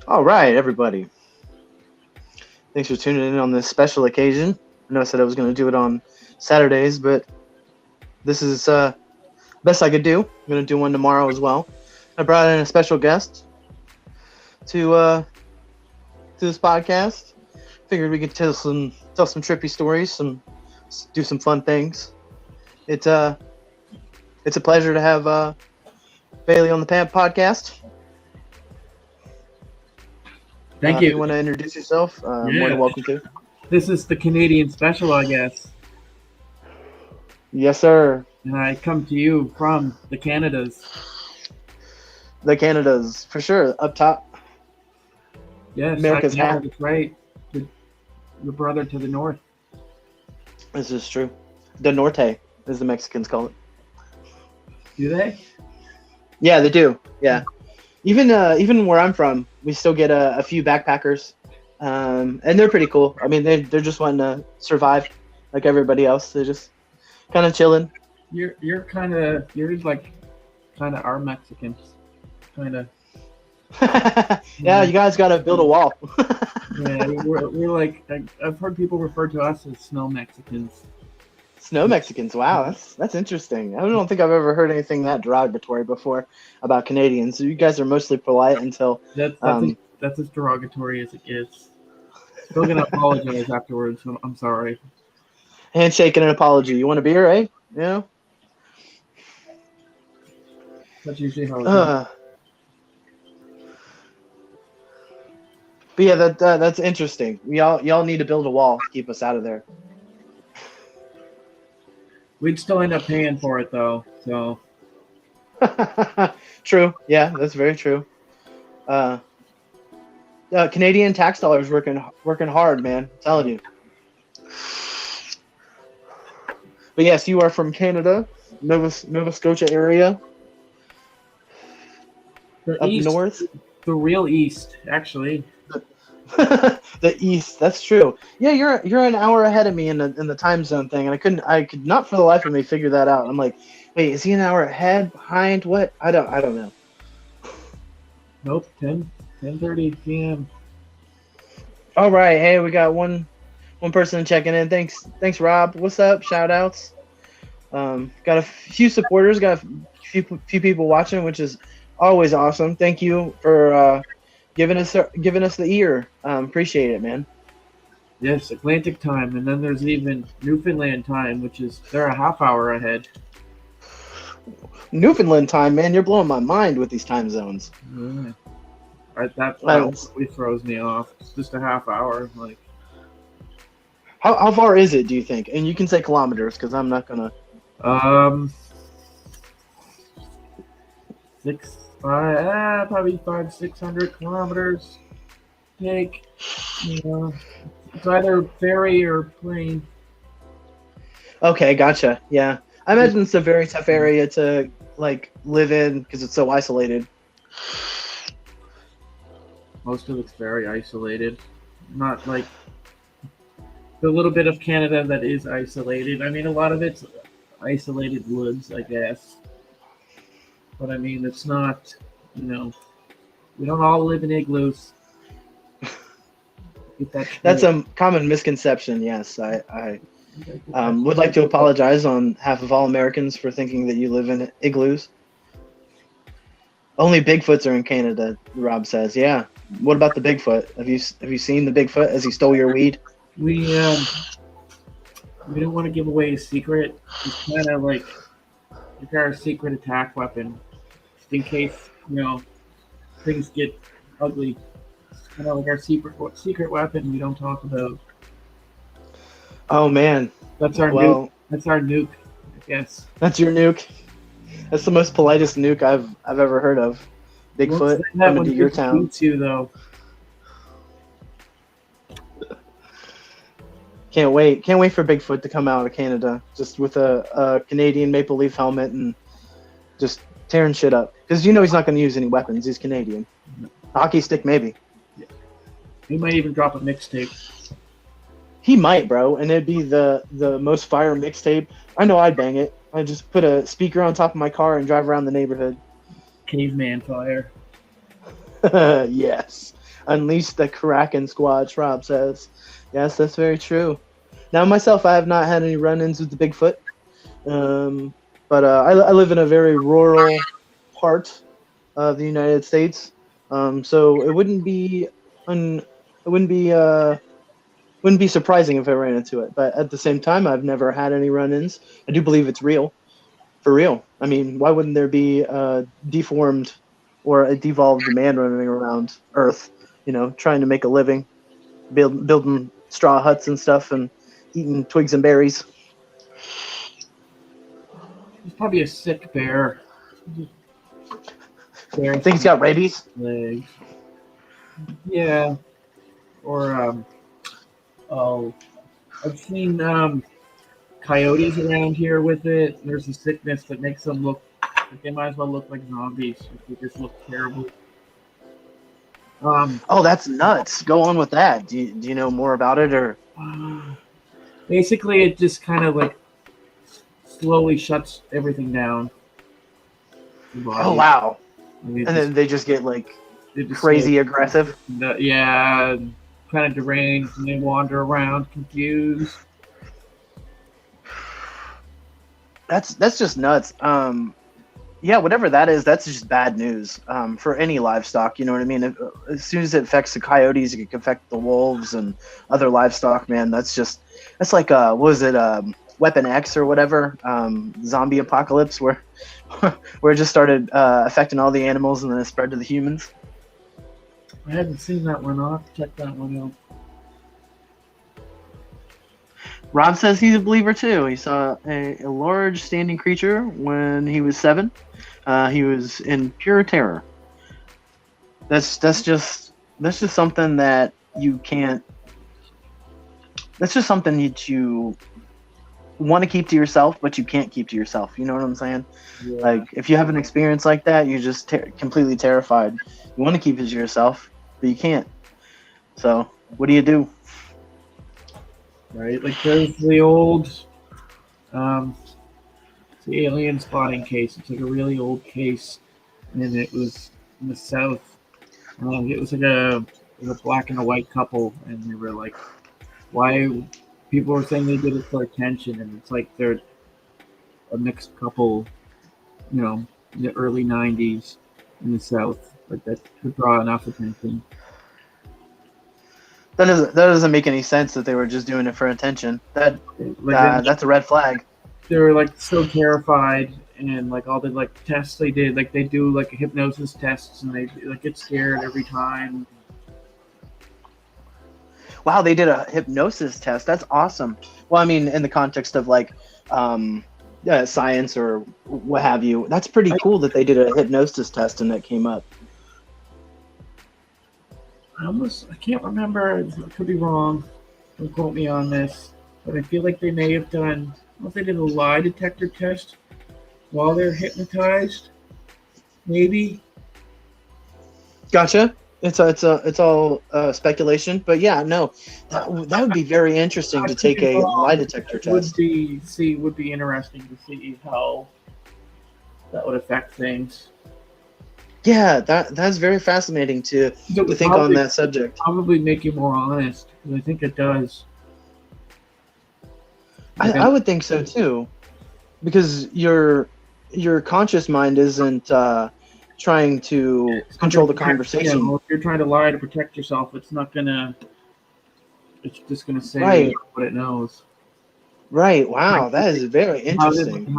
All right, everybody. Thanks for tuning in on this special occasion. I know I said I was going to do it on Saturdays, but this is best I could do. I'm going to do one tomorrow as well. I brought in a special guest to this podcast. Figured we could tell some trippy stories, do some fun things. It's it's a pleasure to have Bailey on the Pamp podcast. Thank If you you. want to introduce yourself, more than Yeah, welcome to. this is the Canadian special, I guess. Yes, sir. And I come to you from the Canadas. The Canadas for sure up top. Yes, America's yeah, hat. that's right. Your brother to the north. This is true. The Norte, as the Mexicans call it. Do they? Yeah, they do. Yeah, even where I'm from, we still get a few backpackers, and they're pretty cool. I mean, they're just wanting to survive like everybody else. They're just kind of chilling. You're like kind of our Mexicans. Kind of. Yeah, you guys got to build a wall. Yeah, we're like I've heard people refer to us as snow Mexicans. Snow Mexicans. Wow, that's interesting. I don't think I've ever heard anything that derogatory before about Canadians. You guys are mostly polite until That's as derogatory as it gets. Still gonna apologize afterwards. I'm sorry. handshake and an apology. You want a beer, eh? Yeah. That's usually how it goes. But yeah, that's interesting. Y'all need to build a wall to keep us out of there. We'd still end up paying for it though. So True. Yeah, that's very true. Canadian tax dollars working hard, man. I'm telling you. But yes, you are from Canada, Nova Scotia area, the up east, north. the real east, actually. The east. That's true. Yeah, you're an hour ahead of me in the time zone thing, and I could not for the life of me figure that out. I'm like, wait, is he an hour ahead, behind? What? I don't know. Nope, 10:30 p.m. All right, hey, we got one person checking in. Thanks, Rob. What's up? Shout outs. Got a few supporters. Got a few people watching, which is always awesome. Thank you for giving us the ear. Appreciate it, man. Yes, Atlantic time, and then there's even Newfoundland time, which is they're a half hour ahead. Newfoundland time, man. You're blowing my mind with these time zones. Yeah. That Wow. really throws me off. It's just a half hour, like. How far is it, do you think? And you can say kilometers, because I'm not gonna. 600 kilometers. Take, it's either ferry or plane. Okay, gotcha. Yeah, I imagine it's a very tough area to like live in because it's so isolated. Most of it's very isolated. Not like the little bit of Canada that is isolated. I mean, a lot of it's isolated woods, I guess. But I mean, it's not, we don't all live in igloos. Get that That's straight. a common misconception. Yes, I would like to apologize on half of all Americans for thinking that you live in igloos. Only Bigfoots are in Canada, Rob says. Yeah. What about the Bigfoot? Have you seen the Bigfoot as he stole your weed? We don't want to give away a secret. It's kind of like our secret attack weapon, just in case things get ugly. It's kind of like our secret weapon we don't talk about. Oh man, That's our well, nuke. That's our nuke, I guess. that's your nuke. That's the most politest nuke I've ever heard of. Bigfoot coming to your town. Too, though. Can't wait for Bigfoot to come out of Canada, just with a Canadian maple leaf helmet and just tearing shit up. Because he's not going to use any weapons. He's Canadian. Hockey stick, maybe. He might even drop a mixtape. He might, bro, and it'd be the most fire mixtape. I know I'd bang it. I'd just put a speaker on top of my car and drive around the neighborhood. Caveman fire. Yes. Unleash the Kraken Squatch, Rob says. Yes, that's very true. Now, myself, I have not had any run-ins with the Bigfoot, um, but I live in a very rural part of the United States, so it wouldn't be surprising if I ran into it. But at the same time, I've never had any run-ins. I do believe it's real, for real. I mean, why wouldn't there be a deformed or a devolved man running around Earth, trying to make a living, building straw huts and stuff, and eating twigs and berries? He's probably a sick bear. I think he's got rabies. Legs. Yeah. Or oh, I've seen coyotes around here with it. There's a sickness that makes them look like they might as well look like zombies. They just look terrible. Oh, that's nuts. Go on with that. Do you know more about it, or? Basically, it just kind of like slowly shuts everything down. Oh wow! And then they just get like they just crazy aggressive. Yeah, kind of deranged, and they wander around confused. That's just nuts. Yeah, whatever that is, that's just bad news for any livestock. You know what I mean? As soon as it affects the coyotes, it can affect the wolves and other livestock. Man, that's like what was it? Weapon X or whatever, zombie apocalypse, where it just started affecting all the animals and then it spread to the humans. I haven't seen that one. I'll have to check that one out. Rob says he's a believer too. He saw a large standing creature when he was 7. He was in pure terror. That's just something that you can't. That's just something that you want to keep to yourself, but you can't keep to yourself. You know what I'm saying? Yeah. Like if you have an experience like that, you're just completely terrified. You want to keep it to yourself, but you can't. So what do? Right, like there's the old, the alien spotting case. It's like a really old case, and it was in the South. It was like a black and a white couple, and they were like, why? People were saying they did it for attention, and it's like they're a mixed couple, in the early '90s in the South, like that could draw enough attention. That doesn't make any sense that they were just doing it for attention. That's a red flag. They were like so terrified, and like all the like tests they did, like they do like hypnosis tests, and they like get scared every time. Wow, they did a hypnosis test. That's awesome. Well, I mean, in the context of like science or what have you, that's pretty cool that they did a hypnosis test and that came up. I can't remember. I could be wrong. Don't quote me on this. But I feel like they may have done. I don't know if they did a lie detector test while they're hypnotized. Maybe. Gotcha. It's all speculation, but yeah, no, that would be very interesting to take a lie detector test. Would be interesting to see how that would affect things. Yeah, that's very fascinating to think on that subject. Probably make you more honest, because I think it does. I would think so too, because your conscious mind isn't trying to control the conversation. If you're trying to lie to protect yourself, it's not gonna. It's just gonna say what it knows. Right. Wow, that is very interesting.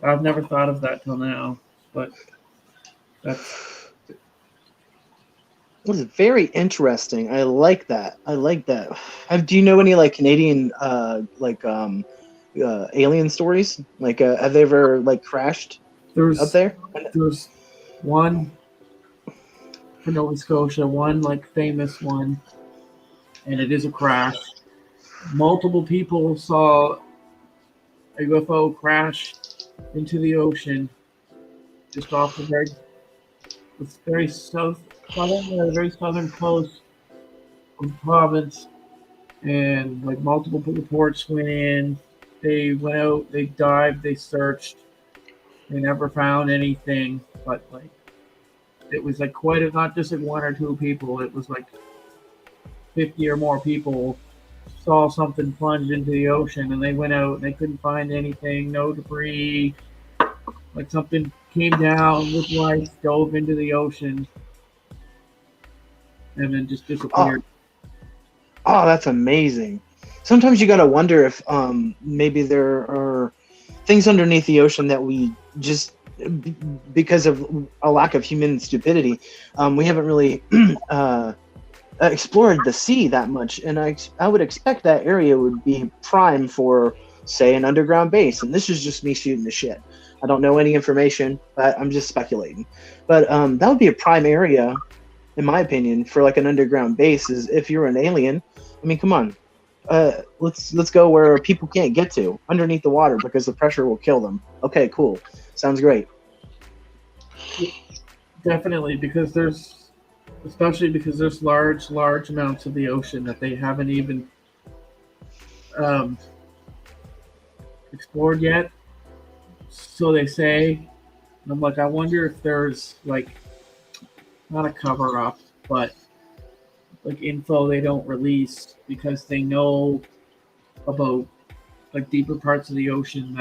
I've never thought of that till now. But that's very interesting. I like that. Do you know any like Canadian alien stories? Like have they ever like crashed up there? There's one for Nova Scotia, one like famous one, and it is a crash. Multiple people saw a UFO crash into the ocean. Just off the very southern coast of the province, and like multiple reports went in. They went out, they dived, they searched, they never found anything. But like it was like quite a, not just like one or two people. It was like 50 or more people saw something plunge into the ocean, and they went out and they couldn't find anything, no debris. Like something came down, looked like dove into the ocean, and then just Oh, disappeared. oh, that's amazing. Sometimes you gotta wonder if maybe there are things underneath the ocean that we just because of a lack of human stupidity, we haven't really explored the sea that much, and I would expect that area would be prime for, say, an underground base. And this is just me shooting the shit. I don't know any information, but I'm just speculating. But that would be a prime area, in my opinion, for like an underground base. Is if you're an alien. I mean, come on. Let's go where people can't get to, underneath the water, because the pressure will kill them. Okay, cool. Sounds great. Definitely, because there's, especially because there's large amounts of the ocean that they haven't even um, explored yet. So they say. And I'm like, I wonder if there's like not a cover up, but like info they don't release because they know about like deeper parts of the ocean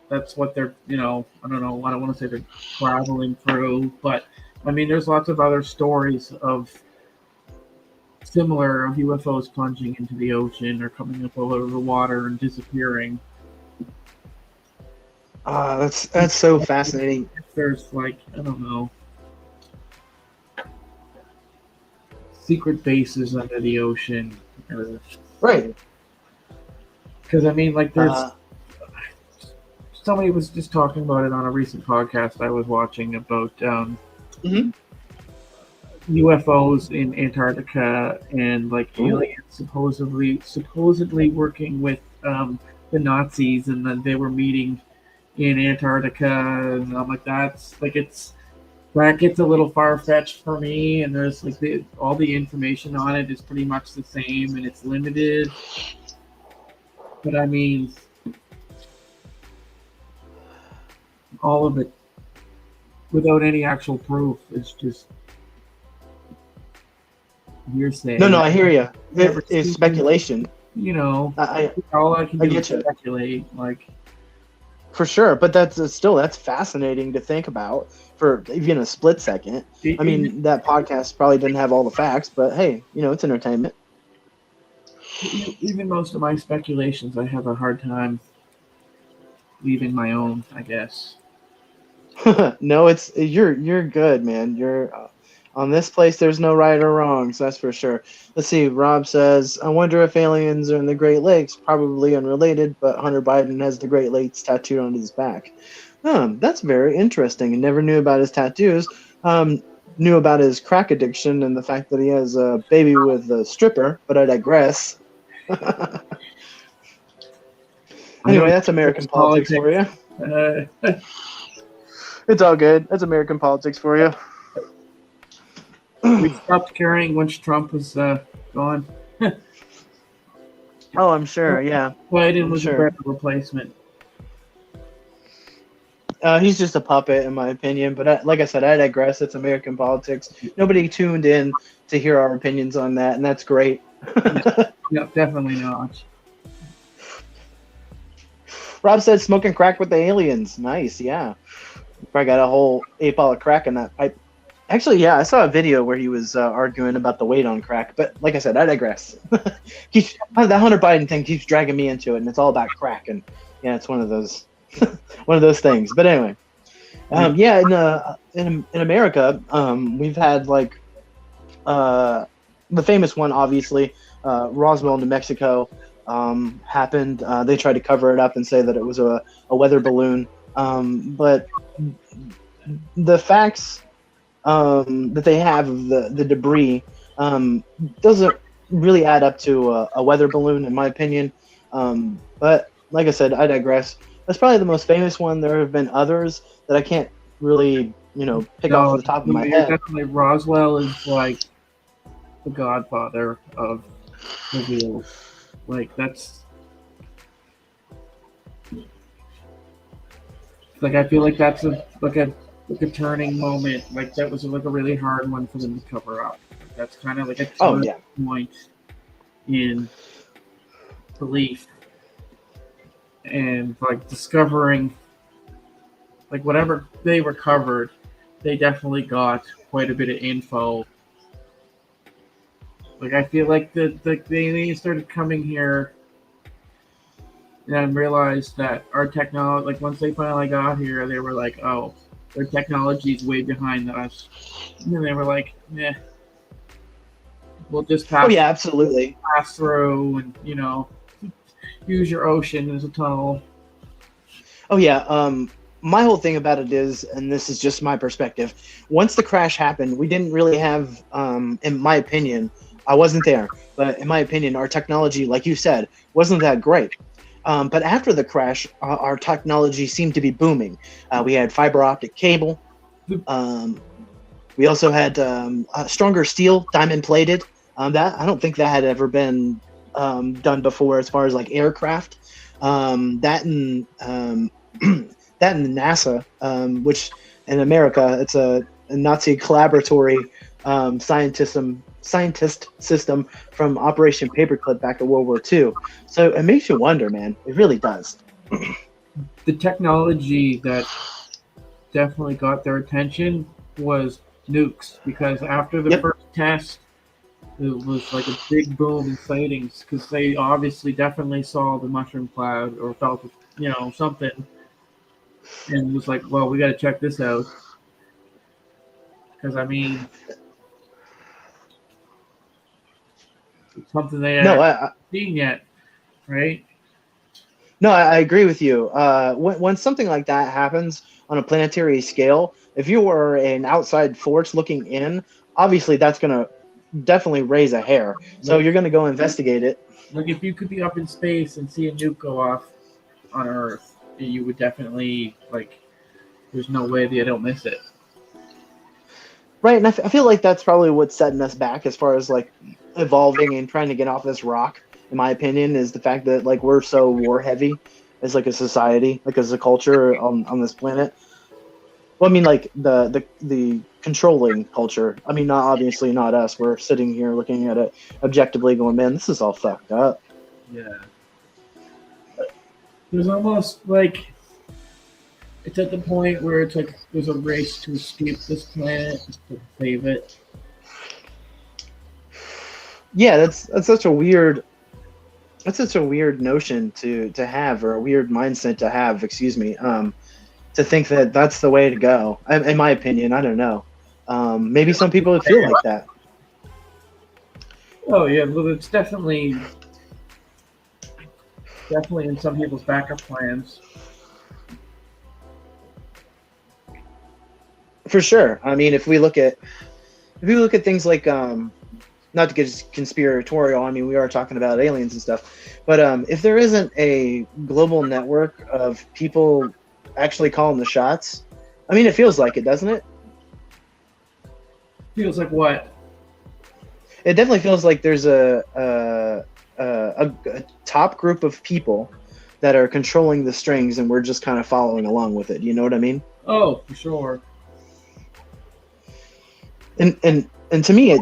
that's what they're, I don't know, I don't want to say they're traveling through, but I mean there's lots of other stories of similar UFOs plunging into the ocean or coming up over the water and disappearing. That's so fascinating. If there's like, I don't know, secret bases under the ocean, Right. because I mean like there's Uh, somebody was just talking about it on a recent podcast I was watching about mhm. UFOs in Antarctica and like Ooh. aliens supposedly working with the Nazis, and then they were meeting in Antarctica, and I'm like, that's like that gets a little far fetched for me. And there's like all the information on it is pretty much the same, and it's limited. But I mean, all of it without any actual proof is just hearsay. No, no, I hear you. Never It's seen, speculation. you know, I all I can I do get is you. speculate. Like, For sure, but that's fascinating to think about for even a split second. I even, mean, that podcast probably didn't have all the facts, but hey, it's entertainment. even most of my speculations, I have a hard time leaving my own, I guess. No, it's you're good, man. You're on this place. There's no right or wrongs. That's for sure. Let's see. Rob says, "I wonder if aliens are in the Great Lakes. Probably unrelated, but Hunter Biden has the Great Lakes tattooed on his back. That's very interesting. I never knew about his tattoos. Knew about his crack addiction and the fact that he has a baby with a stripper. But I digress. I Anyway, don't that's American know politics for politics. you. Uh, It's all good. That's American politics for you." we stopped caring once Trump was gone. Oh, I'm sure. Yeah, Biden I'm was a sure. better replacement. He's just a puppet, in my opinion. But like I said, I digress. It's American politics. Nobody tuned in to hear our opinions on that, and that's great. No, definitely not. Rob said smoking crack with the aliens. Nice, yeah. Probably got a whole 8 ball of crack in that pipe. Actually, yeah, I saw a video where he was arguing about the weight on crack. But like I said, I digress. That Hunter Biden thing keeps dragging me into it, and it's all about crack. And yeah, it's one of those things. But anyway, yeah, in America, we've had like the famous one, obviously, Roswell, New Mexico, happened. They tried to cover it up and say that it was a weather balloon, but the facts that they have of the debris doesn't really add up to a weather balloon, in my opinion. But like I said, I digress. That's probably the most famous one. There have been others that I can't really, pick off No, the top of my you're head. definitely Roswell is like the godfather of reveals. Like that's like I feel like that's a like a turning moment. Like that was like a really hard one for them to cover up. Like, that's kind of like a Oh turning yeah. point in belief and like discovering like whatever they recovered, they definitely got quite a bit of info. Like I feel like they started coming here and realized that our technology, like once they finally got here, they were like, oh, their technology is way behind us. And they were like, yeah, we'll just Oh yeah, absolutely. pass through and use your ocean as a tunnel. Oh yeah. My whole thing about it is, and this is just my perspective. Once the crash happened, we didn't really have, in my opinion, I wasn't there, but in my opinion, our technology, like you said, wasn't that great. But after the crash, our technology seemed to be booming. We had fiber optic cable. Um, we also had stronger steel, diamond plated. That I don't think that had ever been done before, as far as like aircraft. That and that and NASA, which in America it's a Nazi collaboratory scientist system from Operation Paperclip back in World War II. So it makes you wonder, man. It really does. The technology that definitely got their attention was nukes because after the Yep. first test, it was like a big boom in sightings because they obviously definitely saw the mushroom cloud or felt something and was like, well, we got to check this out because I mean it's something they No, haven't seen yet, right? no, I agree with you. When something like that happens on a planetary scale, if you were an outside force looking in, obviously that's going to definitely raise a hair. So Like you're going to go investigate it. like if you could be up in space and see a nuke go off on Earth, you would definitely like. There's no way they don't miss it. Right. And I feel like that's probably what's setting us back as far as like evolving and trying to get off this rock, in my opinion, is the fact that like we're so war heavy as like a society, like as a culture on this planet. Well, I mean, like the controlling culture. I mean, not obviously not us. We're sitting here looking at it objectively, going, "Man, this is all fucked up." Yeah. There's almost like it's at the point where it's like there's a race to escape this planet to save it. Yeah, that's such a weird notion to have, or a weird mindset to have. Excuse me. To think that that's the way to go. In my opinion, I don't know. Maybe some people would feel like that. Oh yeah, well it's definitely in some people's backup plans. For sure. I mean, if we look at things like not to get conspiratorial, I mean, we are talking about aliens and stuff, but if there isn't a global network of people actually calling the shots, I mean, it feels like it, doesn't it? Feels like what? It definitely feels like there's a top group of people that are controlling the strings, and we're just kind of following along with it. You know what I mean? Oh, for sure. And to me,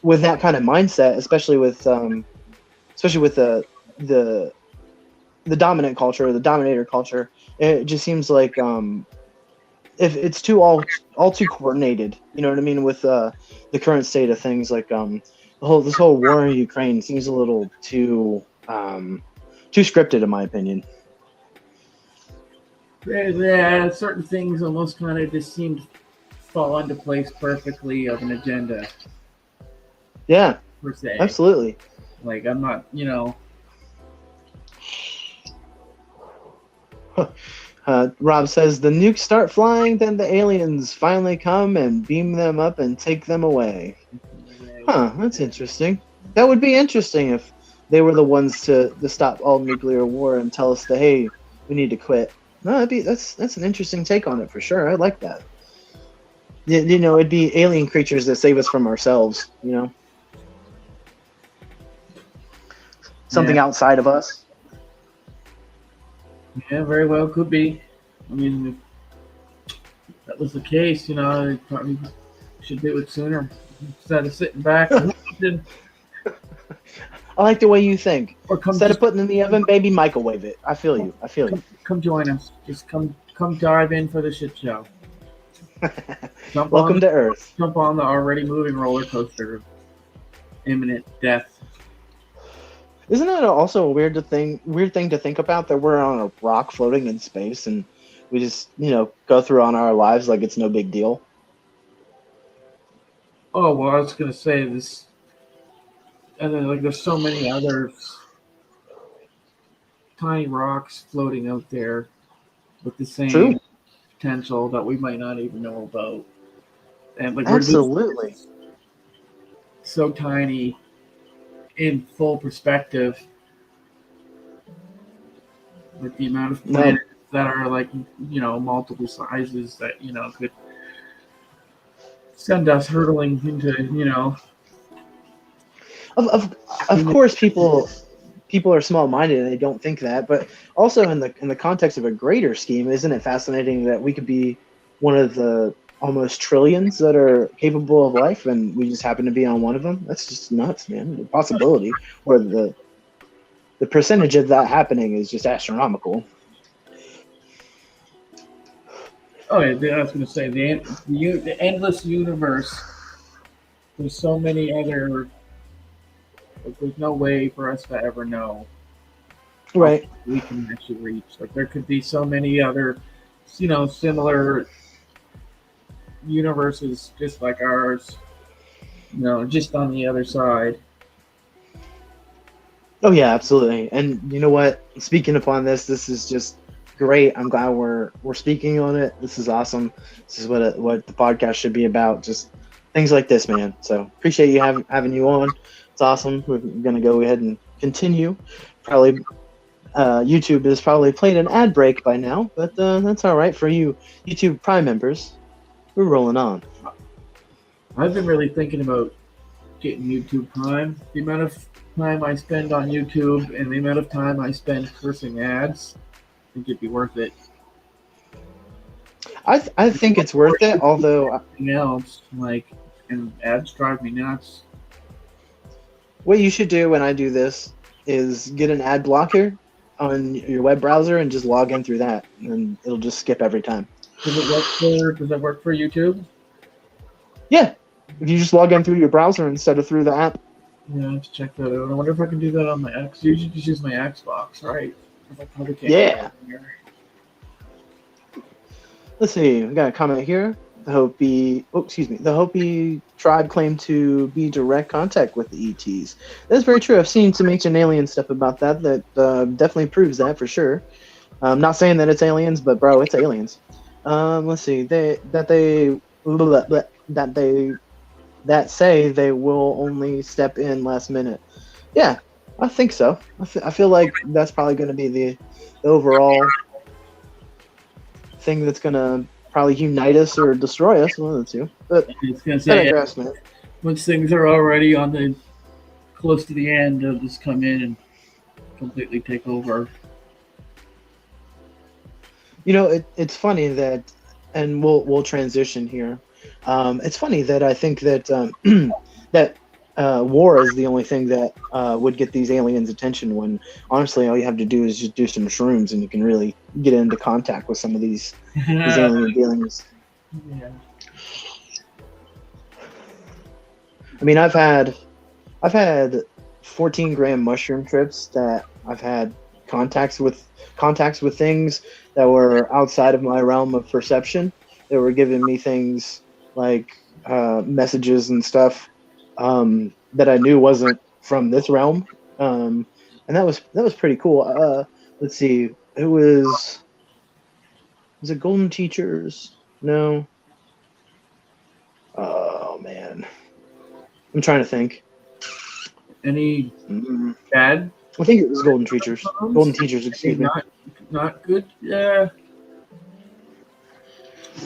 with that kind of mindset, especially with the the dominant culture, the dominator culture, it just seems like if it's too all too coordinated. You know what I mean? With the current state of things, like this whole war in Ukraine seems a little too scripted, in my opinion. Yeah, certain things almost kind of just seem to fall into place perfectly of an agenda Yeah, per se. absolutely. Like I'm not, Rob says the nukes start flying, then the aliens finally come and beam them up and take them away. Huh, that's interesting. That would be interesting if they were the ones to stop all nuclear war and tell us that, hey, we need to quit. No, that's an interesting take on it for sure. I like that. You know, it'd be alien creatures that save us from ourselves. You know, yeah, something outside of us. yeah, very well could be. I mean, that was the case, they probably should do it sooner instead of sitting back and waiting, I like the way you think. or come Instead of just putting it in the oven, baby, microwave it. I feel you. I feel you. come join us. Just come dive in for the shit show. Jump on Welcome to Earth. jump on the already moving roller coaster of imminent death. Isn't that also a weird thing to think about, that we're on a rock floating in space and we just, go through on our lives like it's no big deal? Oh well, I was gonna say this, and then like there's so many other tiny rocks floating out there with the True. same potential that we might not even know about, and like we're just Absolutely. so tiny in full perspective with the amount of No, planets that are like multiple sizes that could send us hurtling into of course people are small-minded and they don't think that, but also in the context of a greater scheme, isn't it fascinating that we could be one of the almost trillions that are capable of life and we just happen to be on one of them? That's just nuts, man. The possibility, or the percentage of that happening, is just astronomical. oh yeah, I was going to say the endless universe. There's so many other. Like, there's no way for us to ever know how Right. we can actually reach. Like there could be so many other, similar universes just like ours. Just on the other side. Oh yeah, absolutely. And you know what? Speaking upon this is just great. I'm glad we're speaking on it. This is awesome. This is what the podcast should be about. Just things like this, man. So appreciate you having you on. It's awesome. We're gonna go ahead and continue. Probably YouTube has probably played an ad break by now, but that's all right for you YouTube Prime members. We're rolling on. I've been really thinking about getting YouTube Prime. The amount of time I spend on YouTube and the amount of time I spend cursing ads, I think it'd be worth it. I think it's worth it. Although Anything else, like, and ads drive me nuts. what you should do when I do this is get an ad blocker on your web browser and just log in through that, and it'll just skip every time. Does it work for YouTube? Yeah, if you just log in through your browser instead of through the app. Yeah, let's check that out. I wonder if I can do that on my X. Usually just use my Xbox, right? I probably can't. Yeah. Let's see. We got a comment here. The Hopi tribe claimed to be direct contact with the ETs. That's very true. I've seen some ancient alien stuff about that. That definitely proves that for sure. I'm not saying that it's aliens, but bro, it's aliens. Let's see. That say they will only step in last minute. Yeah, I think so. I feel like that's probably going to be the overall thing that's going to probably unite us or destroy us, one of the two. But it's gonna say man. once things are already on the close to the end, they'll just come in and completely take over. It's funny that, and we'll transition here. It's funny that I think that that war is the only thing that would get these aliens' attention, when honestly all you have to do is just do some shrooms and you can really get into contact with some of these alien dealings. Yeah. I mean, I've had 14-gram mushroom trips that I've had contacts with things that were outside of my realm of perception. They were giving me things like messages and stuff that I knew wasn't from this realm, and that was pretty cool. Let's see, was it Golden Teachers? No. Oh man, I'm trying to think. Any bad? I think it was Golden Teachers. Golden Teachers, excuse me. Not good. Yeah.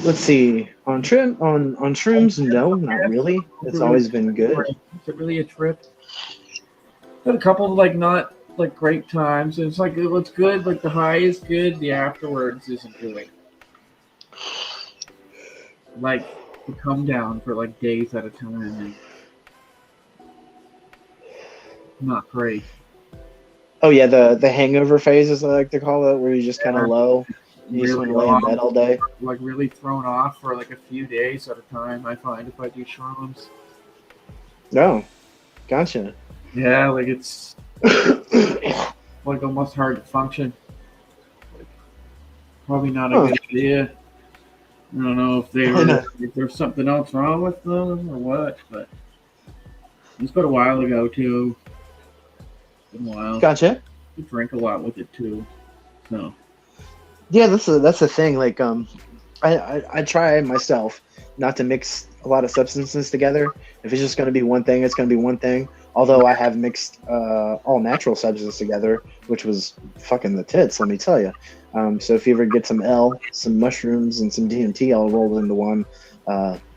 Let's see. On shrooms, no, not really. It's always been good. Is it really a trip? Had a couple of not great times. It's like it's good. Like the high is good. The afterwards isn't really. like to come down for like days at a time, and not great. Oh yeah, the hangover phase, as I like to call it, where you're just kind of Yeah, low and you just want really to lay in off, bed all day. like really thrown off for like a few days at a time. I find if I do shrooms. No, gotcha. Yeah, like it's like almost hard to function. Probably not a Huh. good idea. I don't know I know. if there's something else wrong with them or what, but it's been a while ago too. It's been a while. Gotcha. You drink a lot with it too. So Yeah, that's the thing. Like, I try myself not to mix a lot of substances together. If it's just going to be one thing, it's going to be one thing. Although I have mixed all natural substances together, which was fucking the tits, let me tell you. So if you ever get some L, some mushrooms, and some DMT all rolled into one,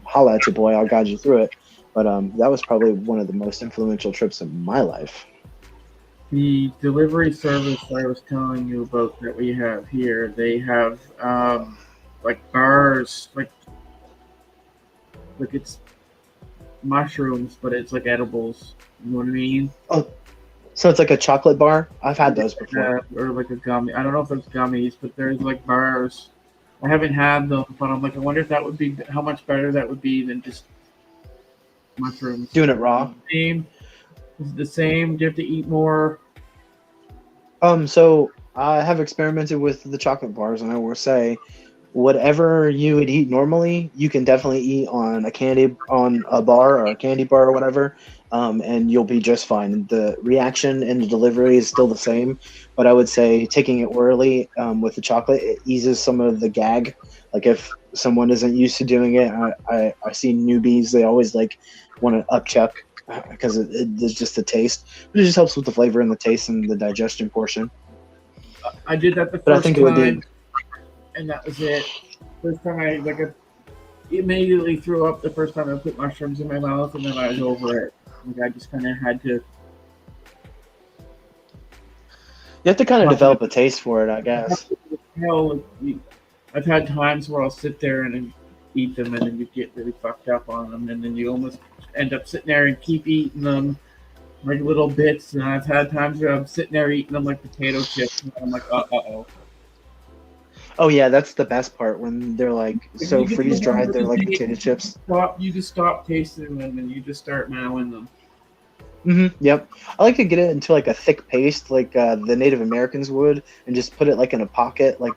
holla at your boy. I'll guide you through it. But that was probably one of the most influential trips of my life. the delivery service I was telling you about that we have here, they have like bars, like it's mushrooms, but it's like edibles. You know what I mean? Oh, so it's like a chocolate bar. I've had those before. Or like a gummy. I don't know if it's gummies, but there's like bars. I haven't had them, but I'm like, I wonder if that would be how much better that would be than just mushrooms. Doing it raw. Same. Is it the same? Do you have to eat more? So I have experimented with the chocolate bars, and I will say, whatever you would eat normally, you can definitely eat on a bar or a candy bar or whatever, and you'll be just fine. The reaction and the delivery is still the same, but I would say taking it orally with the chocolate, it eases some of the gag. Like if someone isn't used to doing it, I see newbies, they always like want to upchuck because it's just the taste. But it just helps with the flavor and the taste and the digestion portion. I did that the But I first think it would be time, and that was it. First time I immediately threw up the first time I put mushrooms in my mouth, and then I was over it. Like I just kind of had to. you have to kind of develop a taste for it, I guess. Hell, I've had times where I'll sit there and then eat them, and then you get really fucked up on them, and then you almost end up sitting there and keep eating them like little bits. And I've had times where I'm sitting there eating them like potato chips, and I'm like, oh. Oh yeah, that's the best part when they're like If so you get the freeze ones dried. that They're you like take, potato chips. you just stop tasting them, and you just start mowing them. Yep. I like to get it into like a thick paste, like the Native Americans would, and just put it like in a pocket, like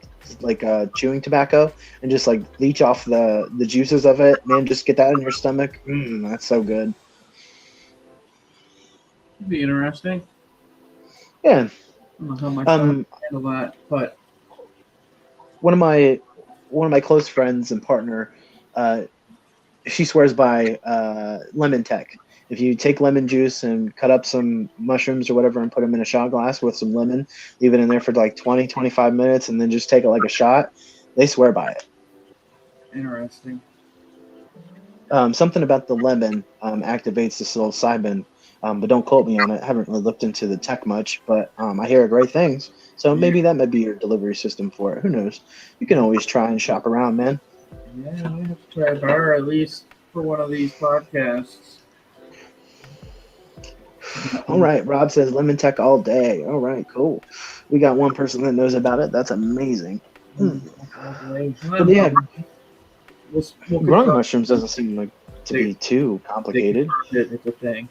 chewing tobacco, and just like leech off the juices of it. Man, just get that in your stomach. That's so good. It'd be interesting. Yeah. I don't know how my stomach Um, can handle that, but one of my close friends and partner, uh, she swears by lemon tech. If you take lemon juice and cut up some mushrooms or whatever and put them in a shot glass with some lemon, leave it in there for like 20, 25 minutes, and then just take it like a shot, they swear by it. interesting. Something about the lemon activates the psilocybin, but don't quote me on it. I haven't really looked into the tech much, but I hear great things. So Yeah, maybe that might be your delivery system for it. Who knows? You can always try and shop around, man. yeah, I have to try a bar at least for one of these podcasts. All right, Rob says lemon tech all day. All right, cool. We got one person that knows about it. That's amazing. But yeah, We'll growing confirm mushrooms doesn't seem like to they, be too they complicated. confirmed it. It's a thing.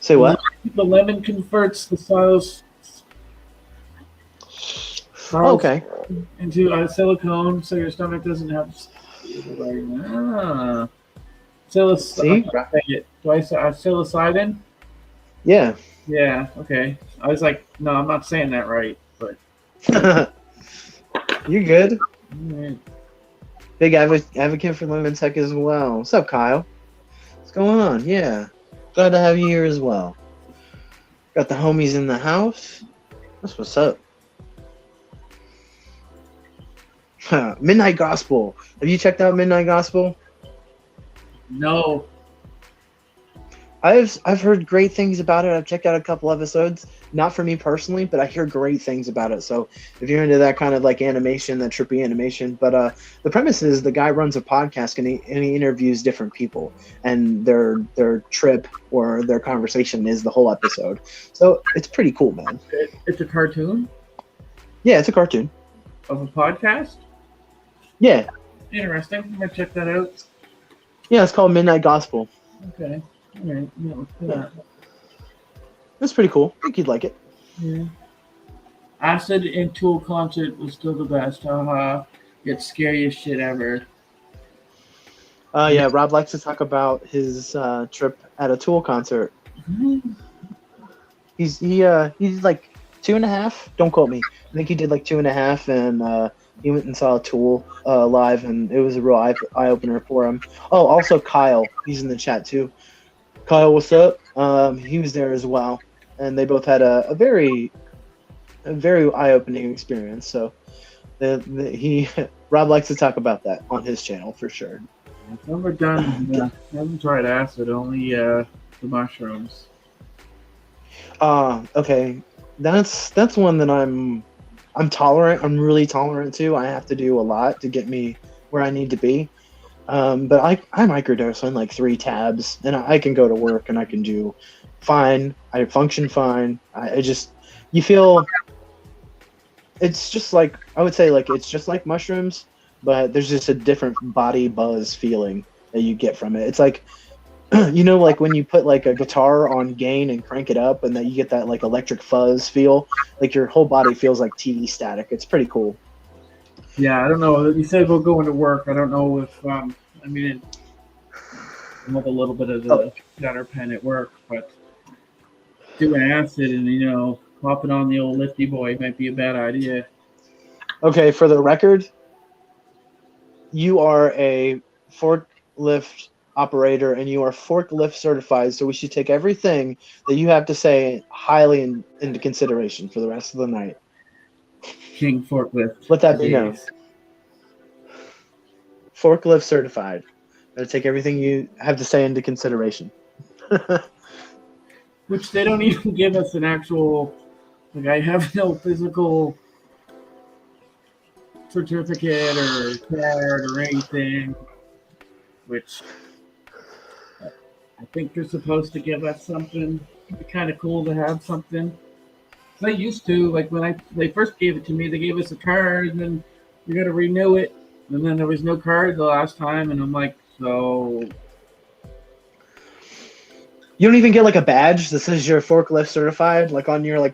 Say what? The lemon converts the Oh, silos okay. into silicone, so your stomach doesn't have. Ah, I See? can't say it. Do I say psilocybin? Yeah. Yeah. Okay. I was like, no, I'm not saying that right, but. You're good. Alright. Big advocate for lemon tech as well. What's up, Kyle? What's going on? Yeah. Glad to have you here as well. Got the homies in the house. That's what's up. Midnight Gospel. Have you checked out Midnight Gospel? No. I've heard great things about it. I've checked out a couple episodes. Not for me personally, but I hear great things about it. So if you're into that kind of like animation, that trippy animation, but the premise is the guy runs a podcast and he interviews different people, and their trip or their conversation is the whole episode. So it's pretty cool, man. It's a cartoon Yeah, it's a cartoon. of a podcast. Yeah, Interesting. I'm gonna check that out. yeah, it's called Midnight Gospel. Okay. All right. Yeah, let's do that. It's pretty cool. I think you'd like it. Yeah. Acid and Tool concert was still the best. Haha. It's scariest shit ever. Yeah, Rob likes to talk about his trip at a Tool concert. He's like 2.5. Don't quote me. I think he did like 2.5, and he went and saw Tool live, and it was a real eye opener for him. Oh, also Kyle, he's in the chat too. Kyle, what's up? He was there as well, and they both had a very eye opening experience. So Rob likes to talk about that on his channel for sure. I've never done. I haven't tried acid. Only the mushrooms. Okay, that's one that I'm tolerant. I'm really tolerant to. I have to do a lot to get me where I need to be. But I microdose on like 3 tabs, and I can go to work and I can do fine. I function fine. You feel. It's just like, I would say, like it's just like mushrooms, but there's just a different body buzz feeling that you get from it. It's like, like when you put like a guitar on gain and crank it up, and then you get that like electric fuzz feel, like your whole body feels like TV static. It's pretty cool. Yeah, I don't know. You said about going to work. I don't know if I'm with a little bit of the gutter pen at work, but doing acid and hopping on the old lifty boy might be a bad idea. Okay, for the record, you are a forklift operator and you are forklift certified, so we should take everything that you have to say highly into consideration for the rest of the night. King forklift. Let that be known. Forklift certified. Gotta take everything you have to say into consideration. Which they don't even give us an actual, like, I have no physical certificate or card or anything, which I think they're supposed to give us something. It'd be kind of cool to have something. They used to, like when they first gave it to me, they gave us a card, and then you got to renew it, and then there was no card the last time, and I'm like, so. You don't even get like a badge that says you're forklift certified, like on your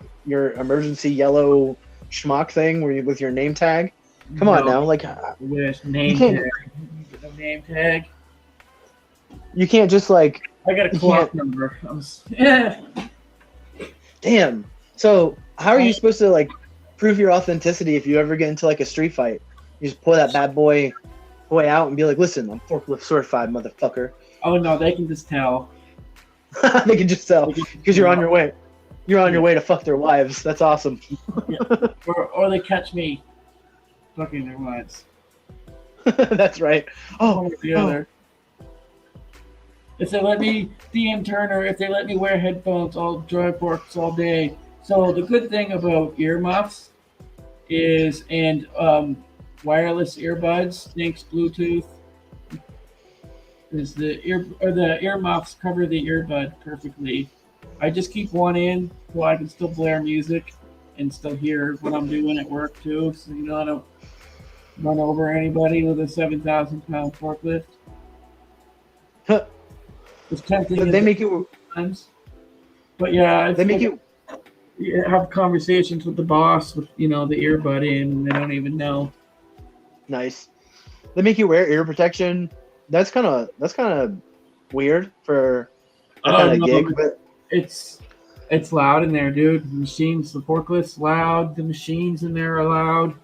emergency yellow schmuck thing where with your name tag. Come on now, like with name tag. Name tag. You can't just like. I got a clock number. Yeah. Damn. So how are you supposed to like prove your authenticity if you ever get into like a street fight? You just pull that bad boy out and be like, "Listen, I'm forklift certified, motherfucker." Oh no, they can just tell. They can just tell because you're on your way. You're on your way to fuck their wives. That's awesome. Yeah. Or they catch me fucking their wives. That's right. Oh, the other. If they let me DM Turner, if they let me wear headphones, I'll drive forks all day. So the good thing about earmuffs is wireless earbuds, thanks Bluetooth, is the earmuffs cover the earbud perfectly. I just keep one in so I can still blare music and still hear what I'm doing at work too. So I don't run over anybody with a 7,000-pound forklift. It's tempting. They make you. Times. But yeah, they make you have conversations with the boss with the earbud in, and they don't even know. Nice. They make you wear ear protection. That's kind of weird for that kind of gig, but it's loud in there, dude. The forklift's loud. The machines in there are loud.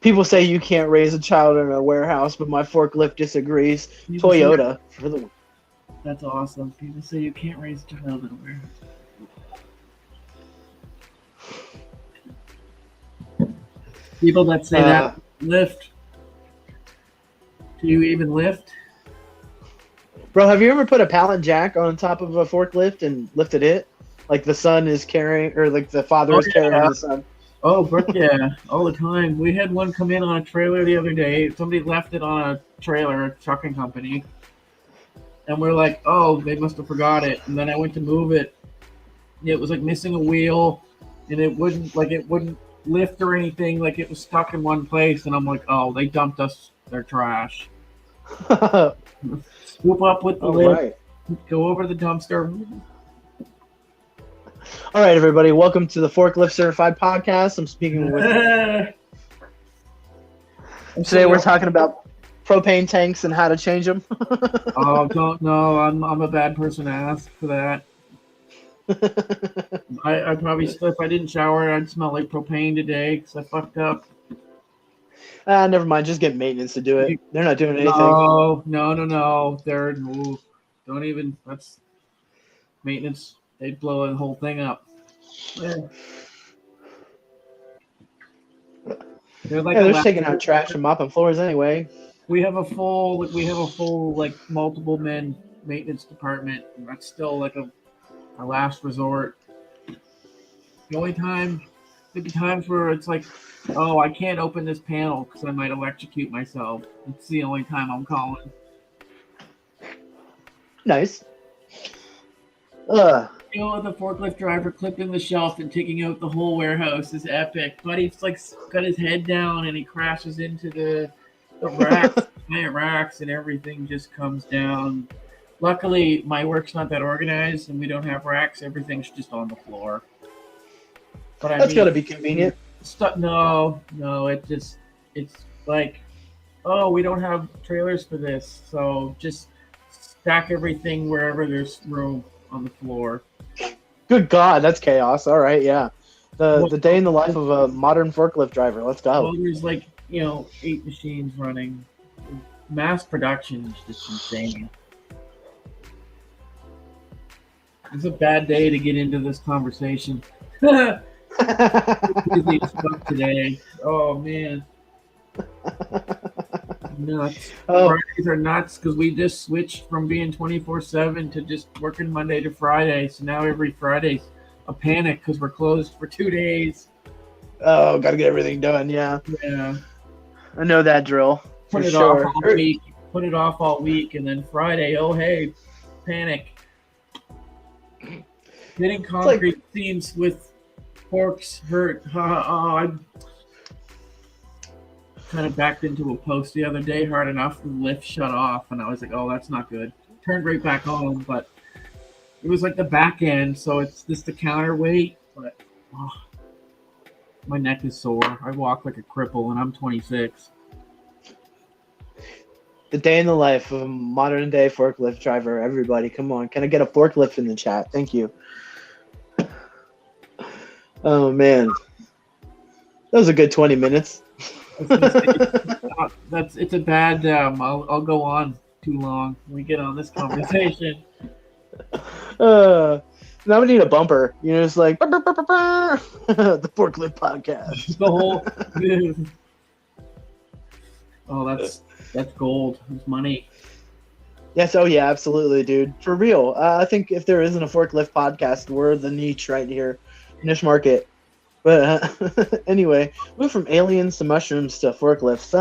People say you can't raise a child in a warehouse, but my forklift disagrees. Toyota. That's awesome. People say you can't raise a child in a warehouse. People that say that lift. Do you even lift? Bro, have you ever put a pallet jack on top of a forklift and lifted it? Like the son is carrying, or like the father Oh is carrying yeah. the son. Oh, Brooke, yeah, all the time. We had one come in on a trailer the other day. Somebody left it on a trailer, a trucking company, and we're like, oh, they must have forgot it. And then I went to move it. It was like missing a wheel, and it wouldn't lift or anything. Like it was stuck in one place. And I'm like, oh, they dumped us their trash. All Swoop up with the lid, right. go over to the dumpster. All right, everybody. Welcome to the Forklift Certified Podcast. I'm speaking with. Today we're talking about propane tanks and how to change them. Oh, don't know. I'm a bad person to ask for that. I probably still, if I didn't shower, I'd smell like propane today because I fucked up. Never mind. Just get maintenance to do it. They're not doing anything. No. Don't even. That's maintenance. They'd blow the whole thing up. Yeah. They're like They're just taking out trash and mopping floors anyway. we have a full like multiple men maintenance department. And that's still like a last resort. The only time there'd be times where it's like, oh, I can't open this panel because I might electrocute myself. It's the only time I'm calling. Nice. The forklift driver clipping the shelf and taking out the whole warehouse is epic. Buddy's like got his head down and he crashes into the racks and everything just comes down. Luckily, my work's not that organized and we don't have racks. Everything's just on the floor. But That's got to be convenient. No, it's like, oh, we don't have trailers for this, so just stack everything wherever there's room on the floor. Good God, that's chaos. All right, yeah. The day in the life of a modern forklift driver. Let's go. Well, there's 8 machines running. Mass production is just insane. It's a bad day to get into this conversation. Busy as fuck today. Oh man. Nuts. Fridays are nuts because we just switched from being 24/7 to just working Monday to Friday. So now every Friday's a panic because we're closed for 2 days. Oh, gotta get everything done. Yeah. Yeah. I know that drill. Put it off all week. Put it off all week, and then Friday, oh hey, panic. Hitting concrete seams with forks hurt. I kind of backed into a post the other day hard enough, the lift shut off, and I was like, oh, that's not good. Turned right back on, but it was like the back end, so it's just the counterweight, but my neck is sore. I walk like a cripple, and I'm 26. The day in the life of a modern day forklift driver. Everybody, come on. Can I get a forklift in the chat? Thank you. Oh, man. That was a good 20 minutes. It's a bad. I'll go on too long. We get on this conversation. Now we need a bumper. It's like the forklift podcast. The whole. Oh, that's gold. It's money. Yes. Oh yeah. Absolutely, dude. For real. I think if there isn't a forklift podcast, we're the niche right here, niche market. But anyway, move from aliens to mushrooms to forklifts.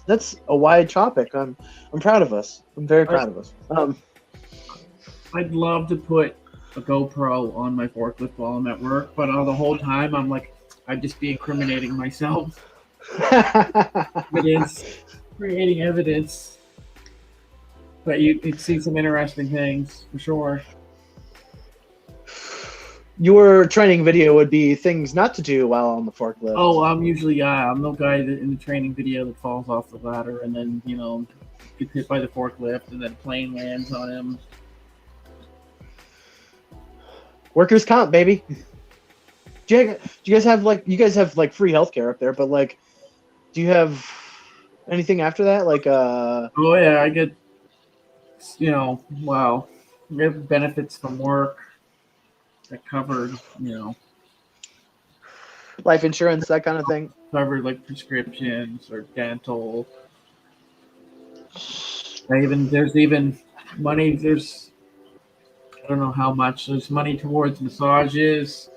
That's a wide topic. I'm proud of us. I'm very proud of us. I'd love to put a GoPro on my forklift while I'm at work, but the whole time I'm like, I'd just be incriminating myself. Creating evidence. But you'd see some interesting things for sure. Your training video would be things not to do while on the forklift. Oh, I'm the guy in the training video that falls off the ladder and then, gets hit by the forklift and then plane lands on him. Workers' comp, baby. Do you guys have free healthcare up there, but do you have anything after that? Oh yeah, I get wow. We have benefits from work that covered, life insurance, that kind of thing. Covered prescriptions or dental. There's even money. There's I don't know how much. There's money towards massages.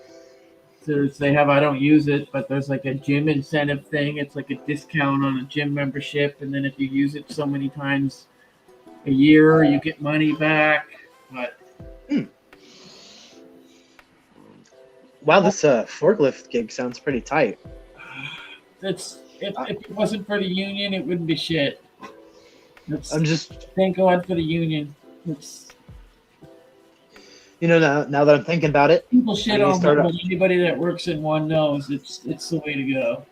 They have I don't use it, but there's like a gym incentive thing. It's like a discount on a gym membership, and then if you use it so many times a year, you get money back. But Hmm. Wow, this forklift gig sounds pretty tight. that's I, if it wasn't for the union, it wouldn't be shit. I'm That's just, thank God for the union. It's now that I'm thinking about it, people I shit mean, you on start them, up. but anybody that works in one knows it's the way to go.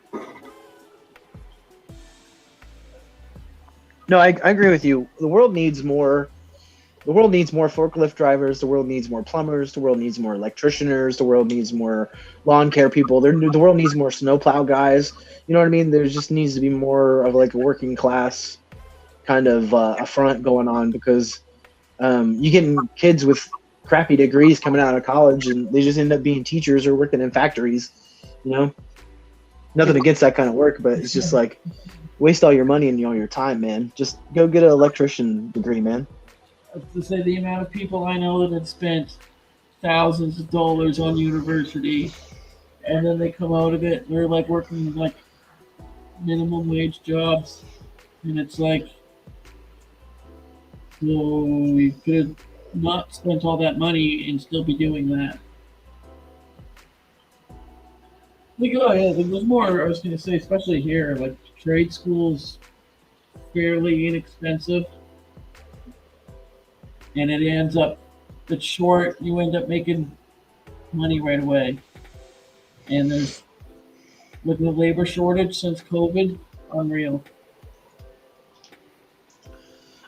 No, I agree with you. The world needs more. The world needs more forklift drivers. The world needs more plumbers. The world needs more electricianers. The world needs more lawn care people. The world needs more snowplow guys. You know what I mean? There just needs to be more of like a working class kind of a front going on because you getting kids with crappy degrees coming out of college and they just end up being teachers or working in factories. You know, nothing against that kind of work, but it's just like waste all your money and all your time, man. Just go get an electrician degree, man. To say the amount of people I know that have spent thousands of dollars on university and then they come out of it and they're like working like minimum wage jobs and it's like so you could have not spent all that money and still be doing that. Like oh yeah, there's more I was gonna say, especially here, like trade schools fairly inexpensive and it ends up it's short, you end up making money right away. And there's with the labor shortage since COVID, unreal.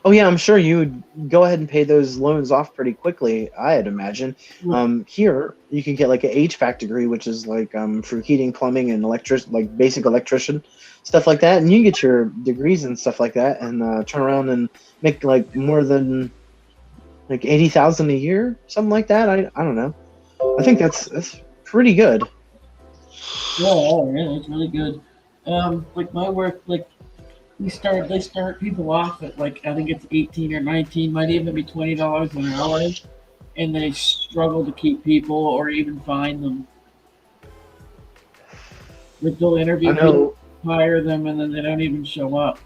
Oh yeah, I'm sure you would go ahead and pay those loans off pretty quickly. I'd imagine. Here you can get like an HVAC degree, which is like for heating, plumbing, and like basic electrician stuff like that, and you get your degrees and stuff like that, and turn around and make like more than like 80,000 a year, something like that. I don't know. I think that's pretty good. Yeah, it's really good. Like my work, like they start people off at like I think it's 18 or 19, might even be $20 an hour, and they struggle to keep people or even find them. Like they'll I interview people, know. hire them, and then they don't even show up.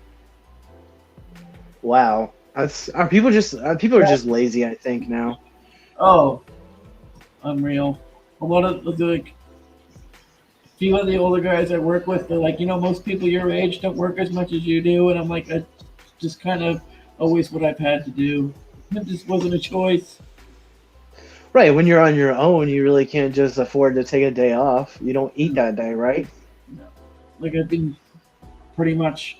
Wow. Are people are just lazy, I think now. Oh, unreal. A lot of like few of the older guys I work with, they're like, most people your age don't work as much as you do, and I'm like, I just kind of always what I've had to do. It just wasn't a choice. Right, when you're on your own, you really can't just afford to take a day off. You don't eat that day, right? No. Like I've been pretty much,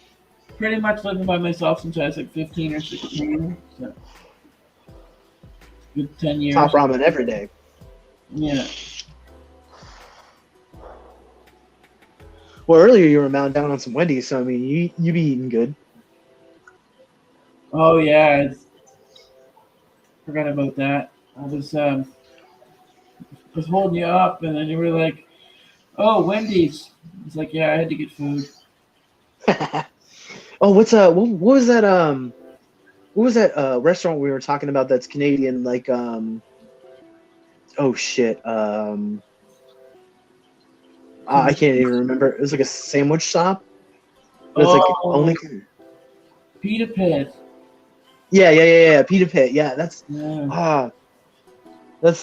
pretty much living by myself since I was like 15 or 16. So good 10 years. Top ramen every day. Yeah. Well, earlier you were mounting down on some Wendy's, so I mean, you be eating good. Oh yeah. I forgot about that. I was holding you up, and then you were like, "Oh, Wendy's." It's like, yeah, I had to get food. Oh, what was that restaurant we were talking about that's Canadian? Like oh shit, I can't even remember. It was like a sandwich shop, but it's like Oh, only. pita pit. Yeah. Pita Pit. Yeah, Yeah. ah, that's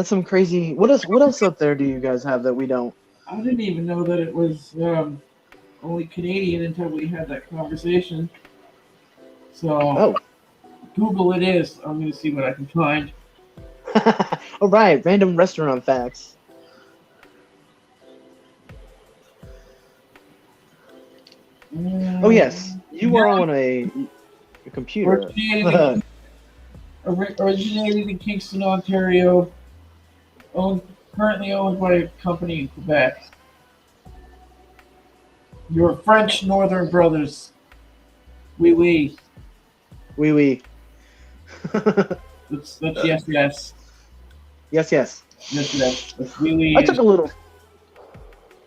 some crazy. What else up there do you guys have that we don't? I didn't even know that it was only Canadian until we had that conversation. So Oh, Google it is. I'm gonna see what I can find. all right. Random restaurant facts. Oh yes, you are on a computer. Originated originated in Kingston, Ontario. Currently owned by a company in Quebec. Your French Northern Brothers. Oui, oui. Wee wee. That's yes, yes. Yes, yes. Yes, yes. That's oui, oui. I took a little.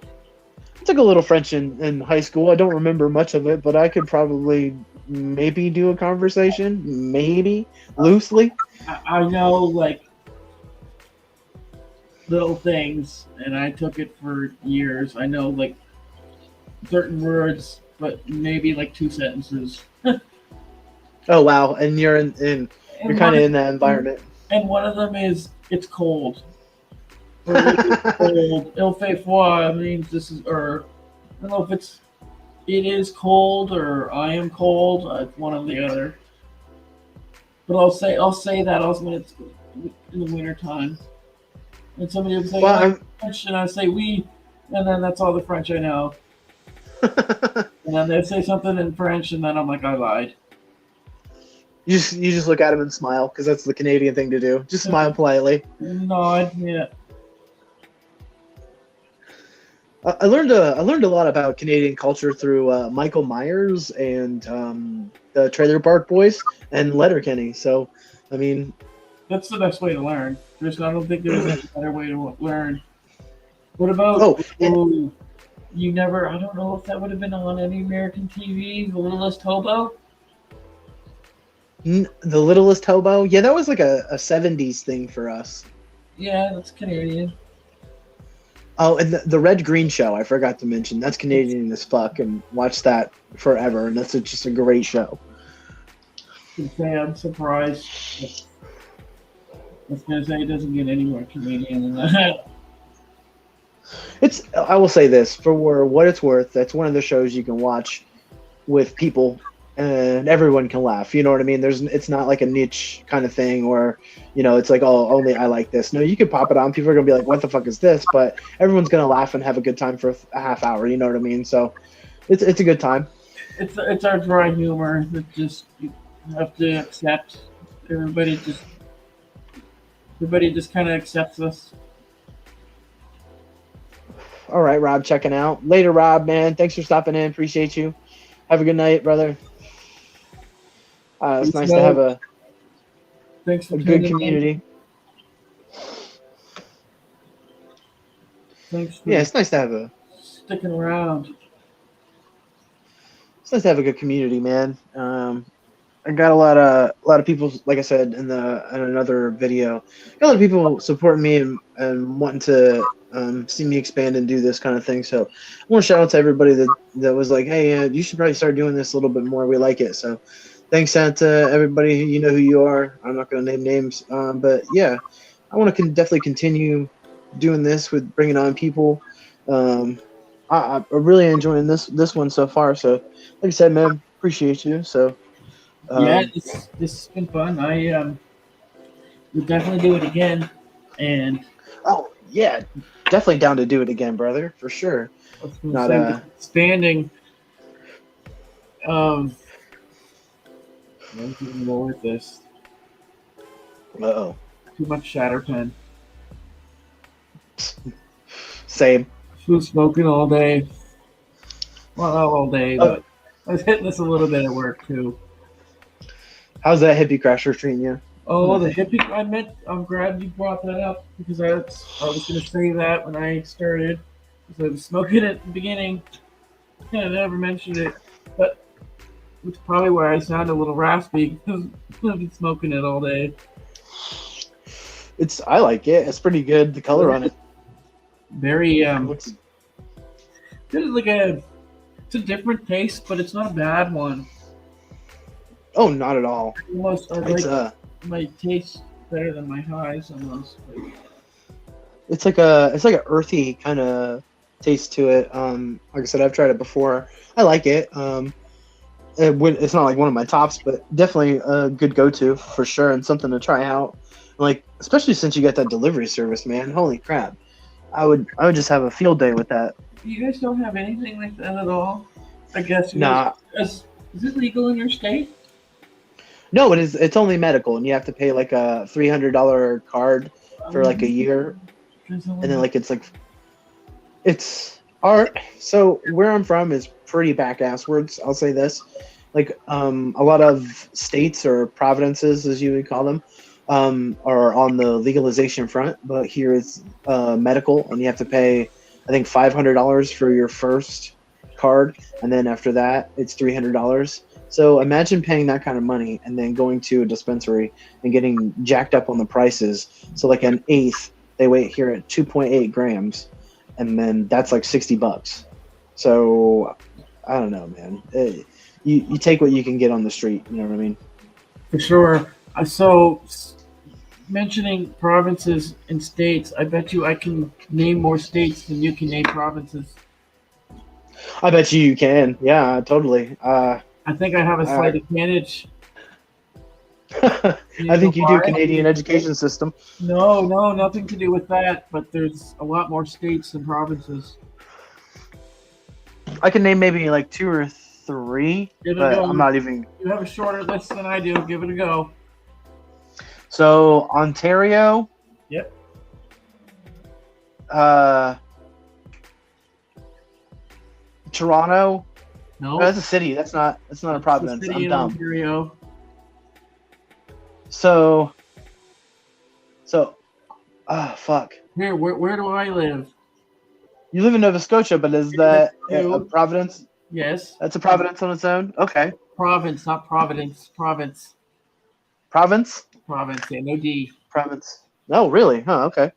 I took a little French in high school. I don't remember much of it, but I could probably maybe do a conversation, maybe loosely. I know like little things, and I took it for years. I know like certain words, but maybe like two sentences. Oh wow, and you're And kind one of in that environment. and one of them is it's cold. Or it is cold. Il fait froid means this is, or I don't know if it's it is cold or I am cold. It's one or the other. But I'll say that also when it's in the winter time. And somebody will say, Well, "Oh, I'm French," and I say, "We," and then that's all the French I know. And then they say something in French, and then I'm like, I lied. you just look at him and smile because that's the Canadian thing to do. Just smile politely. No, I yeah. I learned a lot about Canadian culture through Michael Myers and the Trailer Park Boys and Letterkenny. So, I mean, That's the best way to learn. I don't think there's any better way to learn. What about? oh, and Oh, you never. I don't know if that would have been on any American TV. The Littlest Hobo. The Littlest Hobo. Yeah, that was like a '70s thing for us. Yeah, that's Canadian. Oh, and the Red Green Show. I forgot to mention that's Canadian as fuck, and watch that forever. And just a great show. Can say I'm surprised. I was gonna say it doesn't get any more Canadian than that. It's. I will say this for what it's worth. That's one of the shows you can watch with people and everyone can laugh. You know what I mean? It's not like a niche kind of thing where, it's like, oh, only I like this. No, you can pop it on. People are gonna be like, what the fuck is this? But everyone's gonna laugh and have a good time for a half hour. You know what I mean? So it's a good time. It's our dry humor that just you have to accept. Everybody just everybody just kind of accepts us. All right, Rob, checking out. Later, Rob, man. Thanks for stopping in. Appreciate you. Have a good night, brother. It's nice to have So thanks for a good tuning in. community. Thanks Yeah, for it's nice to have a sticking around. it's nice to have a good community, man. I got a lot of people, like I said in another video, got a lot of people supporting me and wanting to see me expand and do this kind of thing. So I want to shout out to everybody that was like, hey, you should probably start doing this a little bit more. We like it. So thanks out to everybody. You know who you are. I'm not going to name names, but yeah, I want to definitely continue doing this with bringing on people. I'm really enjoying this one so far. So like I said, man, appreciate you. So. Yeah, Um, this has been fun. I would definitely do it again. And oh yeah, definitely down to do it again, brother, for sure. I was going to Not say with expanding. Um, I'm getting low with this. oh, Too much shatter pen. same. Was smoking all day. Well, not all day, Oh, but I was hitting this a little bit at work too. how's that hippie crasher treating you? Oh, the hippie! I'm glad you brought that up because I was going to say that when I started. Because I was smoking at the beginning. Yeah, I never mentioned it, but it's probably where I sound a little raspy because I've been smoking it all day. I like it. It's pretty good. The color on it Very looks. there's it's a different taste, but it's not a bad one. Oh, not at all. Almost I It's like my taste better than my highs almost. it's like a earthy kind of taste to it. Like I said, I've tried it before. I like it. It's not like one of my tops, but definitely a good go-to for sure, and something to try out. Like especially since you got that delivery service, man. Holy crap! I would just have a field day with that. You guys don't have anything like that at all? I guess you guys. Nah, Is it legal in your state? no, it is. It's only medical, and you have to pay like a $300 card for like a year, and then like it's art. So where I'm from is pretty back asswards. I'll say this, like a lot of states or provinces, as you would call them, are on the legalization front, but here it's medical, and you have to pay, I think, $500 for your first card, and then after that, it's $300. So imagine paying that kind of money and then going to a dispensary and getting jacked up on the prices. So like an eighth, they wait here at 2.8 grams, and then that's like $60. So I don't know, man. You take what you can get on the street. You know what I mean? For sure. Mentioning provinces and states, I bet you I can name more states than you can name provinces. I bet you can. Yeah, totally. I think I have a slight advantage. I think you do. Canadian education system. No, nothing to do with that. But there's a lot more states than provinces. I can name maybe like 2 or 3, but I'm not even. You have a shorter list than I do. Give it a go. So Ontario. Yep. Toronto. No, that's a city. That's not a province. A city I'm in dumb. Ontario. So, fuck. Here, where do I live? You live in Nova Scotia, but is that a province? Yes. That's a province on its own? Okay. Province, not Providence. Province. Province? Province, yeah, no D. Province. Oh, really? Huh, okay.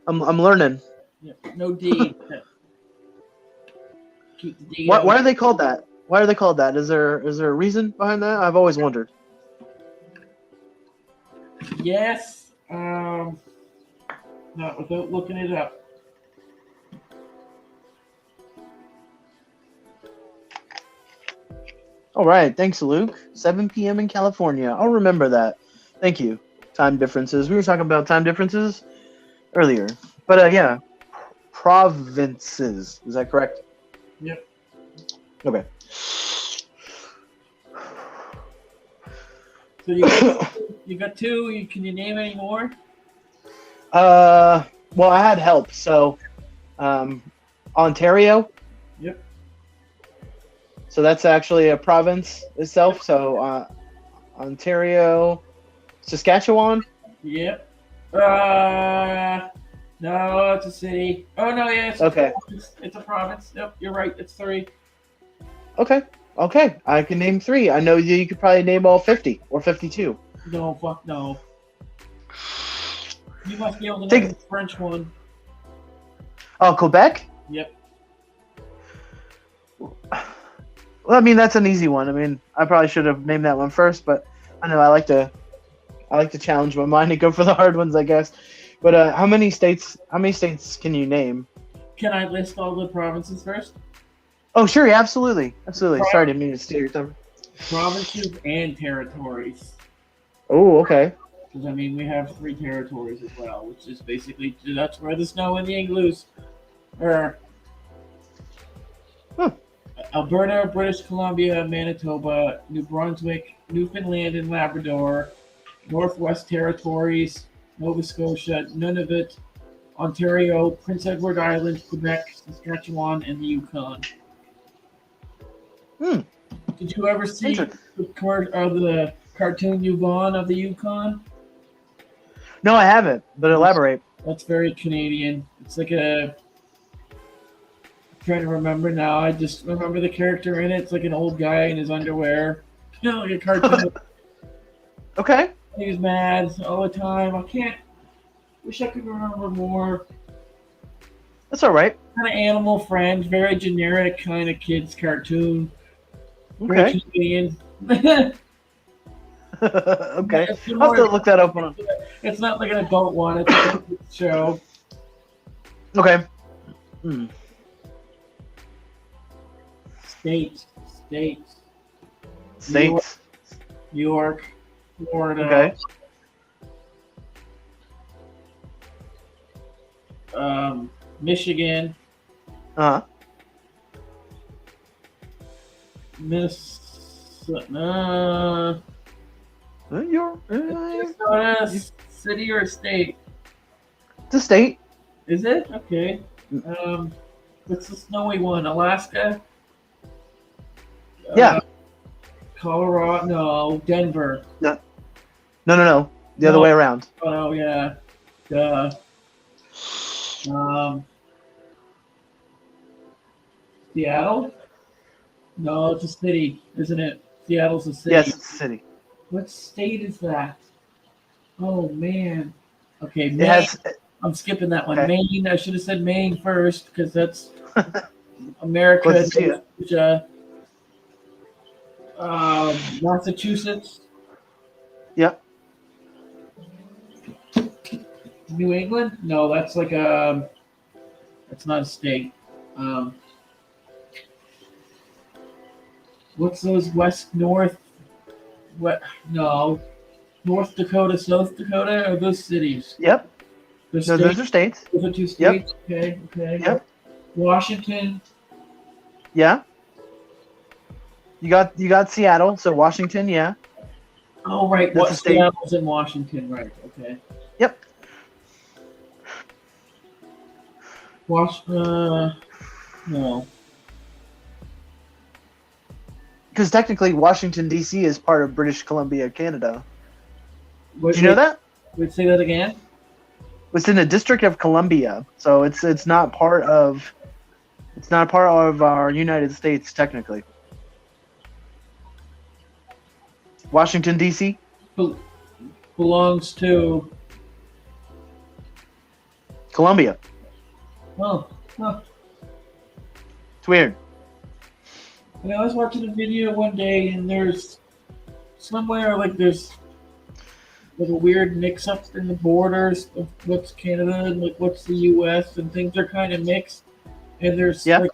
I'm learning. Yeah, no D. Keep the D Why are they called that? Why are they called that? Is there a reason behind that? I've always wondered. Yes. Not without looking it up. All right. Thanks, Luke. 7 p.m. in California. I'll remember that. Thank you. Time differences. We were talking about time differences earlier. But, yeah. Provinces. Is that correct? Yep. Okay. So you got 2. Can you name any more? Well, I had help. So, Ontario. Yep. So that's actually a province itself. So, Ontario, Saskatchewan. Yep. No, it's a city. Oh no, yeah. Okay. It's a province. Yep, you're right. It's 3. Okay. I can name 3. I know you could probably name all 50 or 52. No, fuck no. You must be able to name the French one. Oh, Quebec? Yep. Well, I mean that's an easy one. I mean, I probably should have named that one first, but I know I like to challenge my mind and go for the hard ones, I guess. But how many states can you name? Can I list all the provinces first? Oh, sure, yeah, absolutely. Sorry, I didn't mean to steal your time. Provinces and territories. Oh, okay. Because I mean, we have 3 territories as well, which is basically that's where the snow and the igloos are. Alberta, British Columbia, Manitoba, New Brunswick, Newfoundland and Labrador, Northwest Territories, Nova Scotia, Nunavut, Ontario, Prince Edward Island, Quebec, Saskatchewan, and the Yukon. Did you ever see the cartoon Yukon of the Yukon? No, I haven't, but elaborate. That's very Canadian. It's like I'm trying to remember now. I just remember the character in it. It's like an old guy in his underwear. You know, like a cartoon. Okay. He was mad all the time. Wish I could remember more. That's all right. Kind of Animal Friends, very generic kind of kids cartoon. Okay. Very Canadian. Okay. I'll have to look that up. It's not like an adult one. It's like a kids show. Okay. States. New York, Florida. Okay. Michigan. Minnesota. Minnesota, city or state? It's a state. Is it? Okay. What's the snowy one? Alaska? Yeah. Colorado? No. Denver. No. The other way around. Oh, yeah. Seattle? No, it's a city, isn't it? Seattle's a Yes, city. it's a city. What state is that? Oh man. Okay, It Maine. has I'm skipping that one. okay. Maine. I should have said Maine first because that's America. Closest to you. Georgia, Massachusetts, Yep. New England. No, that's like a. That's not a state. Um, what's those west, north, what? No, North Dakota, South Dakota. Are those cities? Yep. The No, those states. are states. Those are two Yep. states. Okay. Okay. Yep. Washington. Yeah. You got Seattle, so Washington, yeah. Oh, right. That's What a state. Seattle's in Washington? Right. Okay. Yep. Wash. No. Because technically Washington D.C. is part of British Columbia, Canada. Wait, Did you know wait, that? wait. Say that again. It's in the District of Columbia, so it's not part of our United States technically. Washington D.C. Bel- belongs to. Columbia. Oh. Huh. It's weird. I was watching a video one day, and there's somewhere like there's like a weird mix-up in the borders of what's Canada and like what's the U.S. and things are kind of mixed. And there's Yeah. like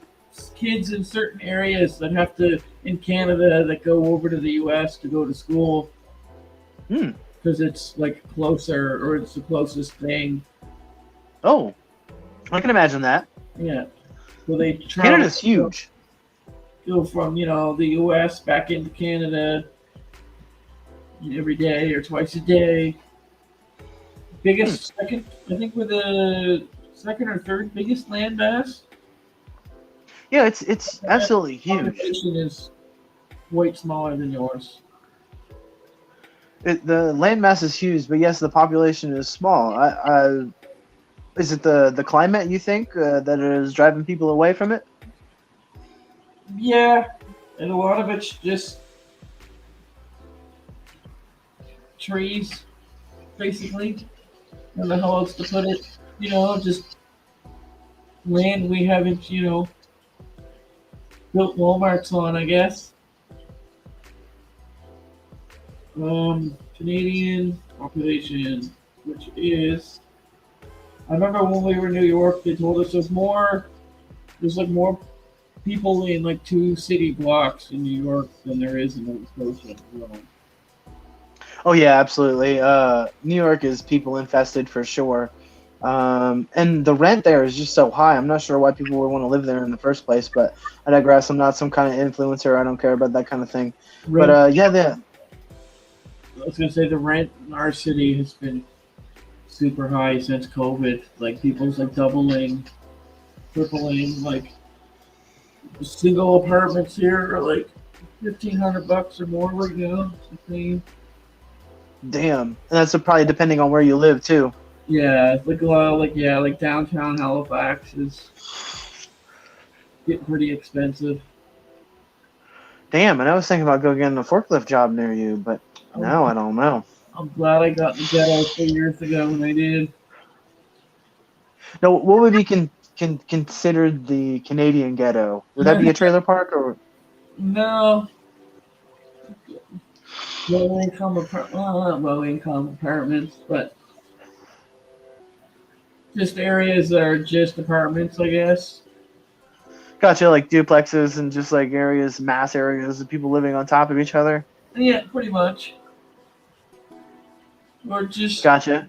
kids in certain areas that have to in Canada that go over to the U.S. to go to school Hmm. because it's like closer or it's the closest thing. Oh, I can imagine that. Yeah. So they travel Canada's huge. go from the U.S. back into Canada every day or twice a day. Biggest second, I think we're the second or third biggest land mass. Yeah, it's That absolutely huge. population is way smaller than yours. The landmass is huge, but yes, the population is small. Is it the climate you think that is driving people away from it? Yeah, and a lot of it's just trees, basically. I don't know how else to put it. Just land we haven't, built Walmarts on, I guess. Canadian population, which is, I remember when we were in New York, they told us there's like more people in like two city blocks in New York than there is in Nova Scotia. Oh yeah, absolutely. New York is people infested for sure. And the rent there is just so high. I'm not sure why people would want to live there in the first place, but I digress. I'm not some kind of influencer. I don't care about that kind of thing. But Rent, yeah, the I was gonna say the rent in our city has been super high since COVID. Like people's like doubling, tripling. Like single apartments here are like $1,500 or more right now. damn, and that's probably depending on where you live too. Yeah, like a lot of like downtown Halifax is getting pretty expensive. Damn, and I was thinking about go getting a forklift job near you, but I'm, now I don't know. I'm glad I got in the ghetto 2 years ago when I did. No, what would be considered the Canadian ghetto? Would that be a trailer park or? No, well, not low income apartments, but just areas that are just apartments, I guess. Gotcha, like duplexes and just like areas, mass areas of people living on top of each other. Yeah, pretty much. Or just, Gotcha.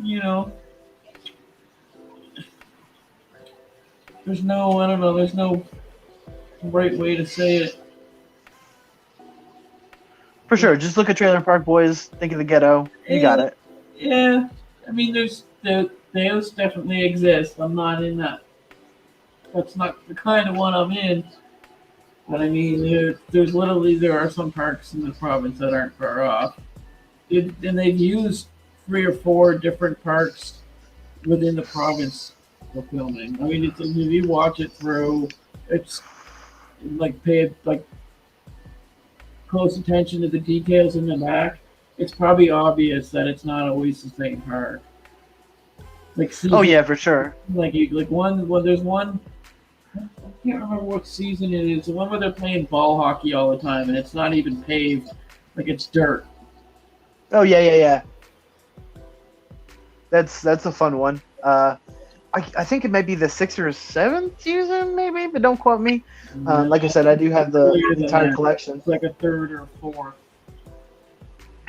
you know, I don't know, there's no right way to say it. For sure. Just look at Trailer Park Boys, think of the ghetto. You got it. Yeah, I mean, those definitely exist. I'm not in that. That's not the kind of one I'm in. But I mean, there are some parks in the province that aren't far off. And they've used 3 or 4 different parks within the province for filming. I mean, if you watch it through, like pay like close attention to the details in the back, it's probably obvious that it's not always the same card. Like Oh season, yeah, for sure. like one. Well, there's one. I can't remember what season it is. The one where they're playing ball hockey all the time, and it's not even paved. Like it's dirt. Oh yeah. That's a fun one. I think it might be the 6th or 7th season, maybe, but don't quote me. Like I said, I do have the Earlier than entire that. collection. It's like a third or fourth.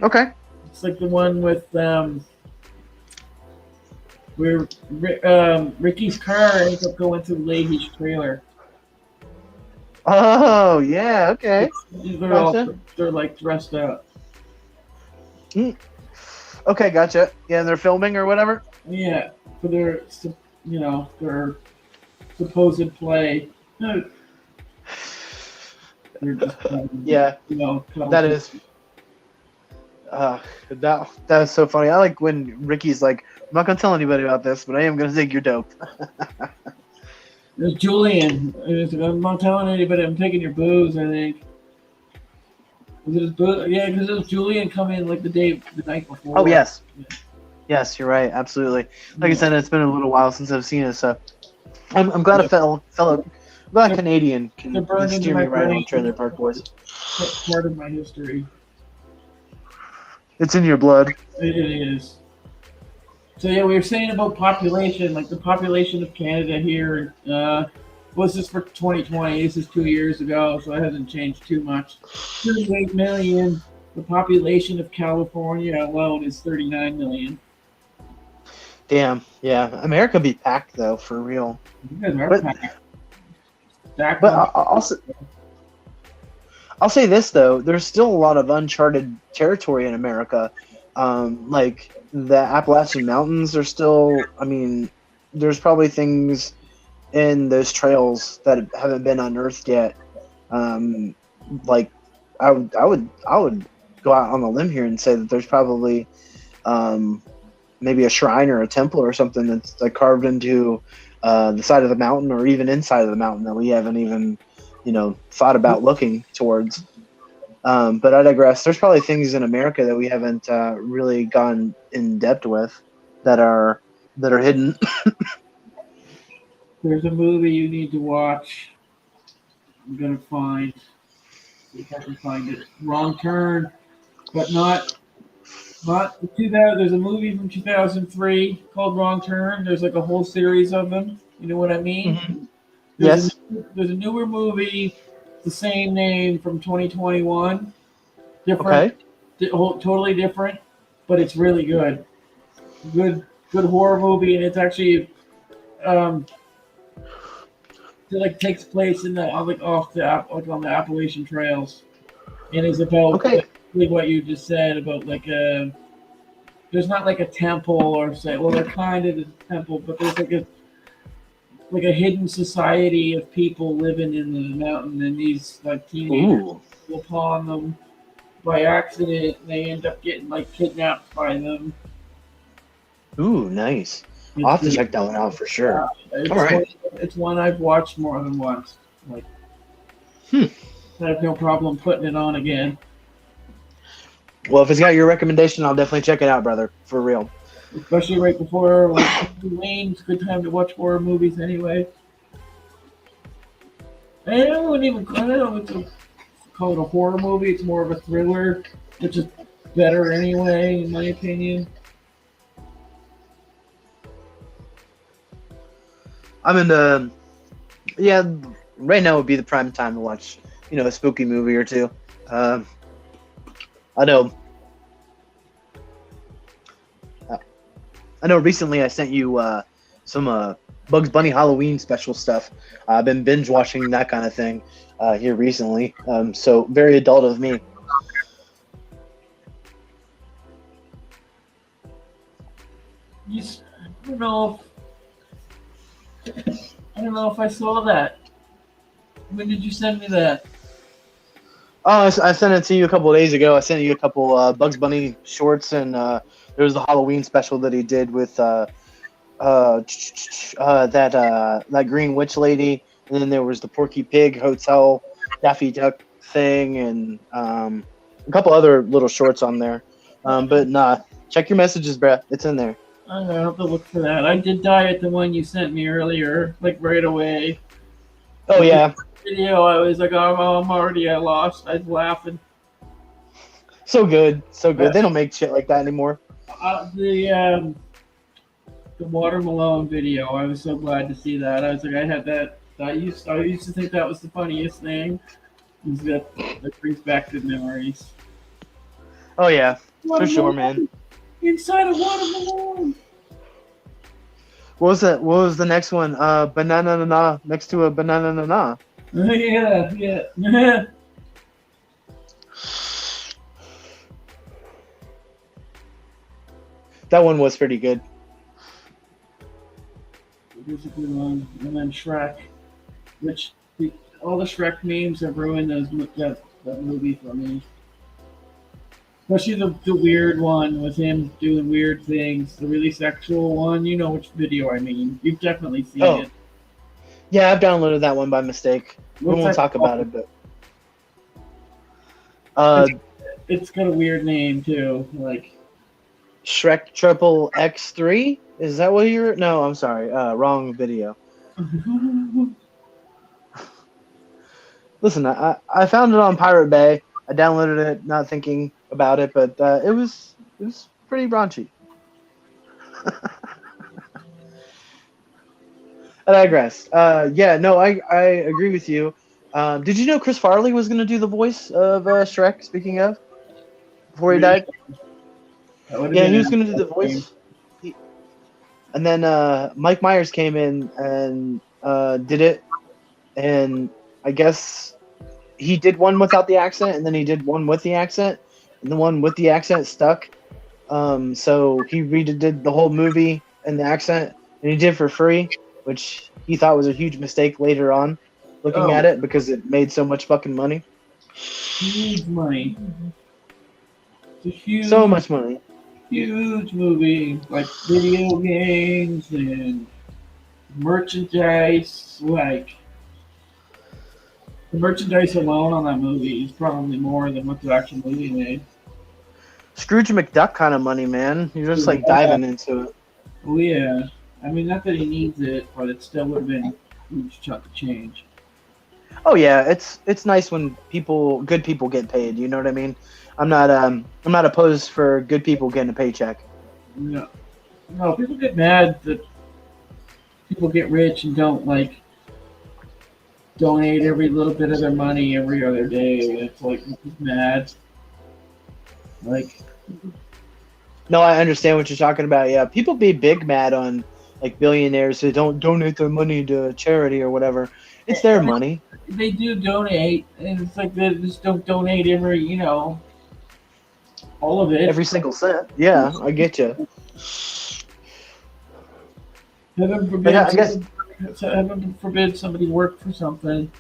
Okay. It's like the one with where Ricky's car ends up going through Leahy's trailer. Oh yeah. Okay. They're Gotcha. they're like dressed up. Okay, gotcha. Yeah, and they're filming or whatever. Yeah, for their their supposed play. They're just Yeah, that is. That is so funny. I like when Ricky's like, "I'm not gonna tell anybody about this, but I am gonna think you're dope." There's Julian. I'm not telling anybody. I'm taking your booze. I think. Was it his booze? Yeah, because it was Julian coming like the night before. Oh yes, yes, you're right. Absolutely. Like I said, it's been a little while since I've seen it, so I'm glad a fellow glad Canadian can steer me right on Trailer Park Boys. That's part of my history. It's in your blood. It is. So yeah, we were saying about population, like the population of Canada here. Was this for 2020? This is 2 years ago, so it hasn't changed too much. 38 million. The population of California alone is 39 million. Damn. Yeah, America be packed though, for real. You guys are packed. But I'll say this though: there's still a lot of uncharted territory in America. Like the Appalachian Mountains are still. I mean, there's probably things in those trails that haven't been unearthed yet. Like I would go out on a limb here and say that there's probably maybe a shrine or a temple or something that's like carved into the side of the mountain or even inside of the mountain that we haven't even thought about looking towards. But I digress. There's probably things in America that we haven't really gone in depth with that are hidden. There's a movie you need to watch. I'm gonna see if I can find it. Wrong Turn, but not the 2000. There's a movie from 2003 called Wrong Turn. There's like a whole series of them. You know what I mean? Mm-hmm. There's Yes. There's a newer movie, the same name from 2021. Different, Okay. totally different, but it's really good. Good horror movie, and it's actually it like takes place in the on the Appalachian Trails, and is about like what you just said about like there's not like a temple or say they're kind of a temple, but there's like a hidden society of people living in the mountain, and these like teenagers will upon them by accident, and they end up getting like kidnapped by them. Ooh, nice. I'll have to check that one out for sure. All right. It's one I've watched more than once. Like, I have no problem putting it on again. Well, if it's got your recommendation, I'll definitely check it out, brother. For real. Especially right before Halloween. It's a good time to watch horror movies anyway. I don't know if it's call it a horror movie. It's more of a thriller, which is better anyway, in my opinion. I'm into, right now would be the prime time to watch, a spooky movie or two. I know recently I sent you some Bugs Bunny Halloween special stuff. I've been binge watching that kind of thing here recently. So very adult of me. I don't know if I saw that. When did you send me that? Oh, I sent it to you a couple of days ago. I sent you a couple Bugs Bunny shorts, and there was the Halloween special that he did with that Green Witch lady, and then there was the Porky Pig Hotel, Daffy Duck thing, and a couple other little shorts on there. But nah, check your messages, bruh. It's in there. I'm gonna have to look for that. I did die at the one you sent me earlier, like right away. Oh yeah, Video, I was like, oh, I'm already at lost. I was laughing. so good, so good. But, They don't make shit like that anymore. The Watermelon video, I was so glad to see that. I was like, I had that. I used to think that was the funniest thing. That brings back good memories. Oh yeah, for sure, Watermelon man. inside a watermelon. What was that? What was the next one? Banana na na next to a banana na na. Yeah, yeah. That one was pretty good. It was a good one. And then Shrek, which all the Shrek memes have ruined that movie for me. Especially the weird one with him doing weird things, the really sexual one. You know which video I mean. You've definitely seen Oh it. yeah, I've downloaded that one by mistake. We What's won't that talk about called? it, but uh, It's got a weird name too. Like Shrek Triple X3. Is that what you're? No, I'm sorry. Wrong video. Listen, I found it on Pirate Bay. I downloaded it, not thinking about it, but it was pretty raunchy. I digress. Yeah, no, I agree with you. Did you know Chris Farley was going to do the voice of Shrek? Speaking of, before he died, that would have yeah, been he was going to do the interesting. voice. And then Mike Myers came in and did it, and I guess he did one without the accent, and then he did one with the accent, and the one with the accent stuck. So he redid the whole movie and the accent, and he did it for free, which he thought was a huge mistake later on, looking Oh, at it because it made so much fucking money, huge money. It's a so huge, much money. huge movie. Like video games and merchandise. Like the merchandise alone on that movie is probably more than what the actual movie made. Scrooge McDuck kind of money, man. You're just like Yeah. diving into it. Oh yeah. I mean, not that he needs it, but it still would have been a huge chunk of change. Oh yeah, it's nice when good people get paid. You know what I mean? I'm not opposed for good people getting a paycheck. No, no, people get mad that people get rich and don't like donate every little bit of their money every other day. It's like it's mad. Like No, I understand what you're talking about. Yeah, people be big mad on like billionaires who don't donate their money to charity or whatever. It's their money. they do donate, and it's like they just don't donate all of it. Every single cent. Yeah, I get you. Heaven But forbid, I guess heaven forbid somebody worked for something.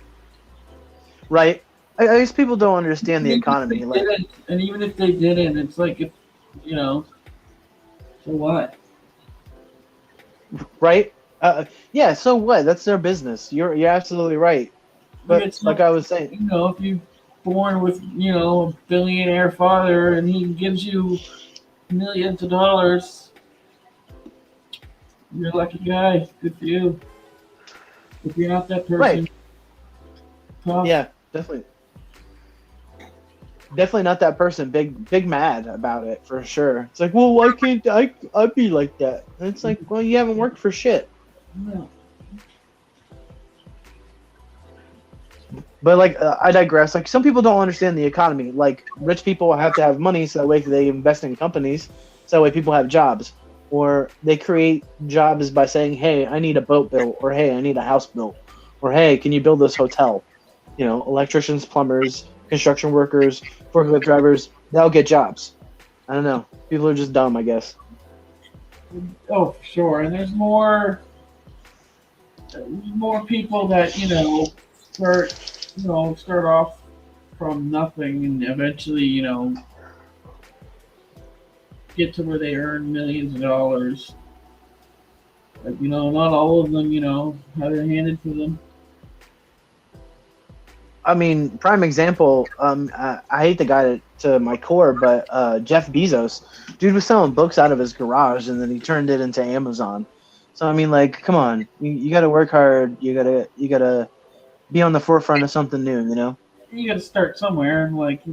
right. I guess people don't understand the Even if economy. they Like didn't, and even if they didn't, it's like if so what? right. Yeah. So what? That's their business. You're absolutely right. But It's like not, I was saying, if you're born with a billionaire father and he gives you millions of dollars, you're a lucky guy. Good for you. If you're not that right. person, tough. Yeah, definitely. Definitely not that person. Big mad about it for sure. It's like, well, why can't I be like that? And it's like, well, you haven't worked for shit. No. But like, I digress. Like, some people don't understand the economy. Like, rich people have to have money so that way they invest in companies. So that way people have jobs, or they create jobs by saying, "Hey, I need a boat built," or "Hey, I need a house built," or "Hey, can you build this hotel?" Electricians, plumbers, construction workers, forklift drivers. They all get jobs. I don't know. People are just dumb, I guess. Oh, for sure. And there's more people that start off from nothing and eventually get to where they earn millions of dollars. Like not all of them have it handed to them. I mean, prime example. I hate the guy to my core, but Jeff Bezos, dude was selling books out of his garage, and then he turned it into Amazon. So I mean, like, come on, you got to work hard. You gotta be on the forefront of something new. You know? You got to start somewhere. Like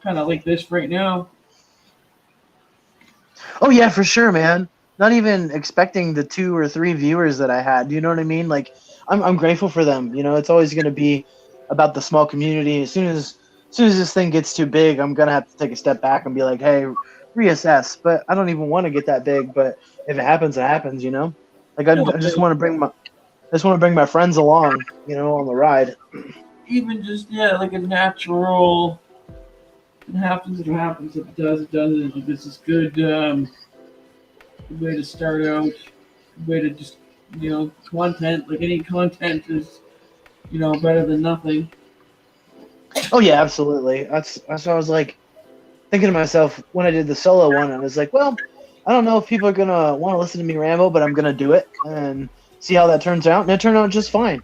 kind of like this right now. Oh yeah, for sure, man. Not even expecting the 2 or 3 viewers that I had. You know what I mean? Like, I'm grateful for them. You know, it's always gonna be about the small community. As soon as this thing gets too big, I'm gonna have to take a step back and be like, hey, reassess. But I don't even want to get that big. But if it happens, it happens. You know, like No, I just but want to bring my friends along. You know, on the ride. even just yeah, like a natural. It happens. It happens. If it does, it does. This is good. Good way to start out. Good way to just content. Like any content is better than nothing. Oh yeah, absolutely. That's what I was like thinking to myself when I did the solo one. I was like, well, I don't know if people are gonna want to listen to me ramble, but I'm gonna do it and see how that turns out. And it turned out just fine.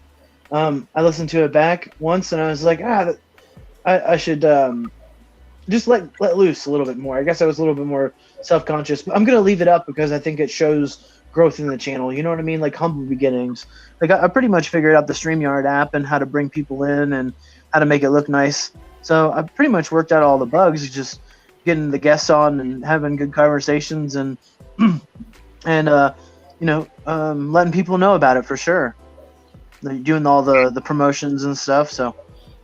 I listened to it back once, and I was like, I should just let loose a little bit more. I guess I was a little bit more self conscious, but I'm gonna leave it up because I think it shows growth in the channel. You know what I mean? Like humble beginnings. Like I pretty much figured out the StreamYard app and how to bring people in and how to make it look nice. So I pretty much worked out all the bugs. Just getting the guests on and having good conversations and and letting people know about it for sure. Like doing all the promotions and stuff. So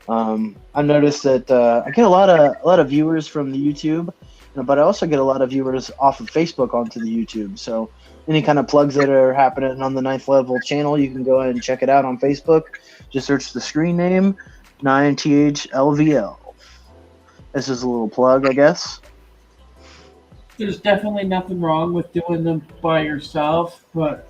I noticed that I get a lot of viewers from the YouTube, but I also get a lot of viewers off of Facebook onto the YouTube. So any kind of plugs that are happening on the 9THLvL channel, you can go ahead and check it out on Facebook. Just search the screen name 9THLvL. This is a little plug, I guess. There's definitely nothing wrong with doing them by yourself, but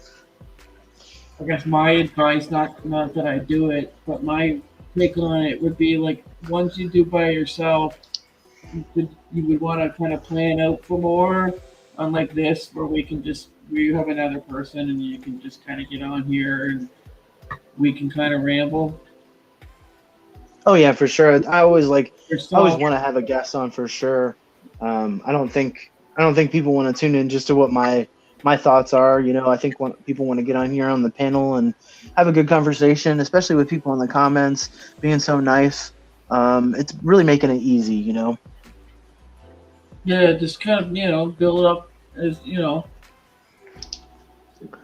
I guess my advice, not that I do it, but my take on it would be like once you do by yourself, you would want to kind of plan out for more. Unlike this, where we have another person and you can just kind of get on here and we can kind of ramble. Oh yeah, for sure. I always Yourself, want to have a guest on for sure. I don't think people want to tune in just to what my thoughts are. You know, I think people want to get on here on the panel and have a good conversation, especially with people in the comments being so nice. It's really making it easy. You know. yeah, just kind of build up as as a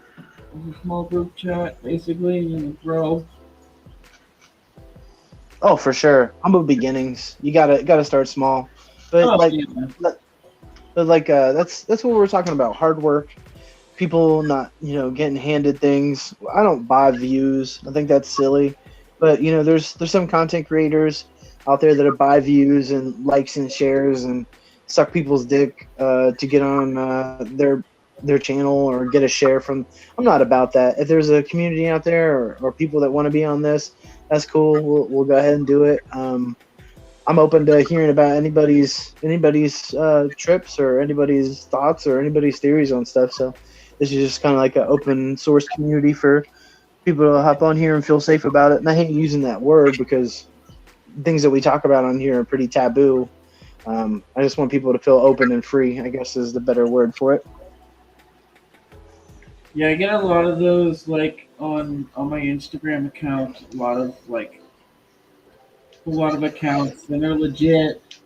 small group chat basically and grow. Oh, for sure. Humble beginnings. You gotta start small, but Oh like, yeah. but like that's what we're talking about. Hard work. People not getting handed things. I don't buy views. I think that's silly. But there's some content creators out there that buy views and likes and shares and suck people's dick to get on their channel or get a share from. I'm not about that. If there's a community out there or people that want to be on this, that's cool. We'll go ahead and do it. I'm open to hearing about anybody's trips or anybody's thoughts or anybody's theories on stuff. So this is just kind of like an open source community for people to hop on here and feel safe about it. And I hate using that word because things that we talk about on here are pretty taboo. I just want people to feel open and free, I guess is the better word for it. Yeah, I get a lot of those like on my Instagram account. A lot of accounts, and they're legit.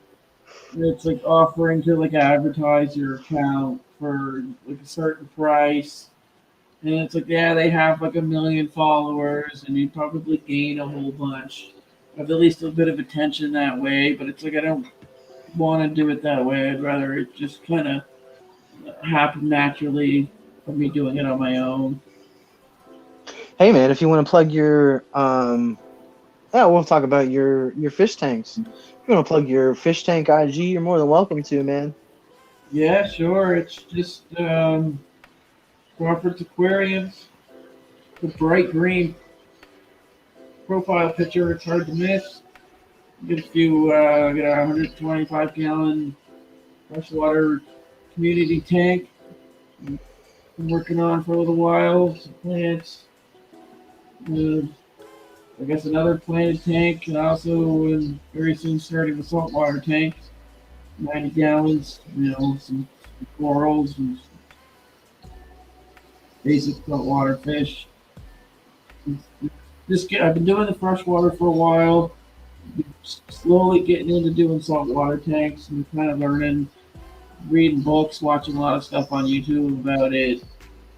And it's like offering to like advertise your account for like a certain price, and it's like yeah, they have like 1 million followers, and you probably gain a whole bunch of at least a bit of attention that way. But it's like I don't want to do it that way. I'd rather it just kind of happen naturally of me doing it on my own. Hey man, if you want to plug your yeah, we'll talk about your fish tanks. If you want to plug your fish tank IG, you're more than welcome to, man. Yeah, sure. It's just Crawford's Aquariums. The bright green profile picture. It's hard to miss. Get a 125-gallon freshwater community tank. Been working on for a little while. Some plants. Uh, I guess another planted tank, and also very soon starting a saltwater tank, 90 gallons. Some corals and basic saltwater fish. I've been doing the freshwater for a while, slowly getting into doing saltwater tanks and kind of learning, reading books, watching a lot of stuff on YouTube about it.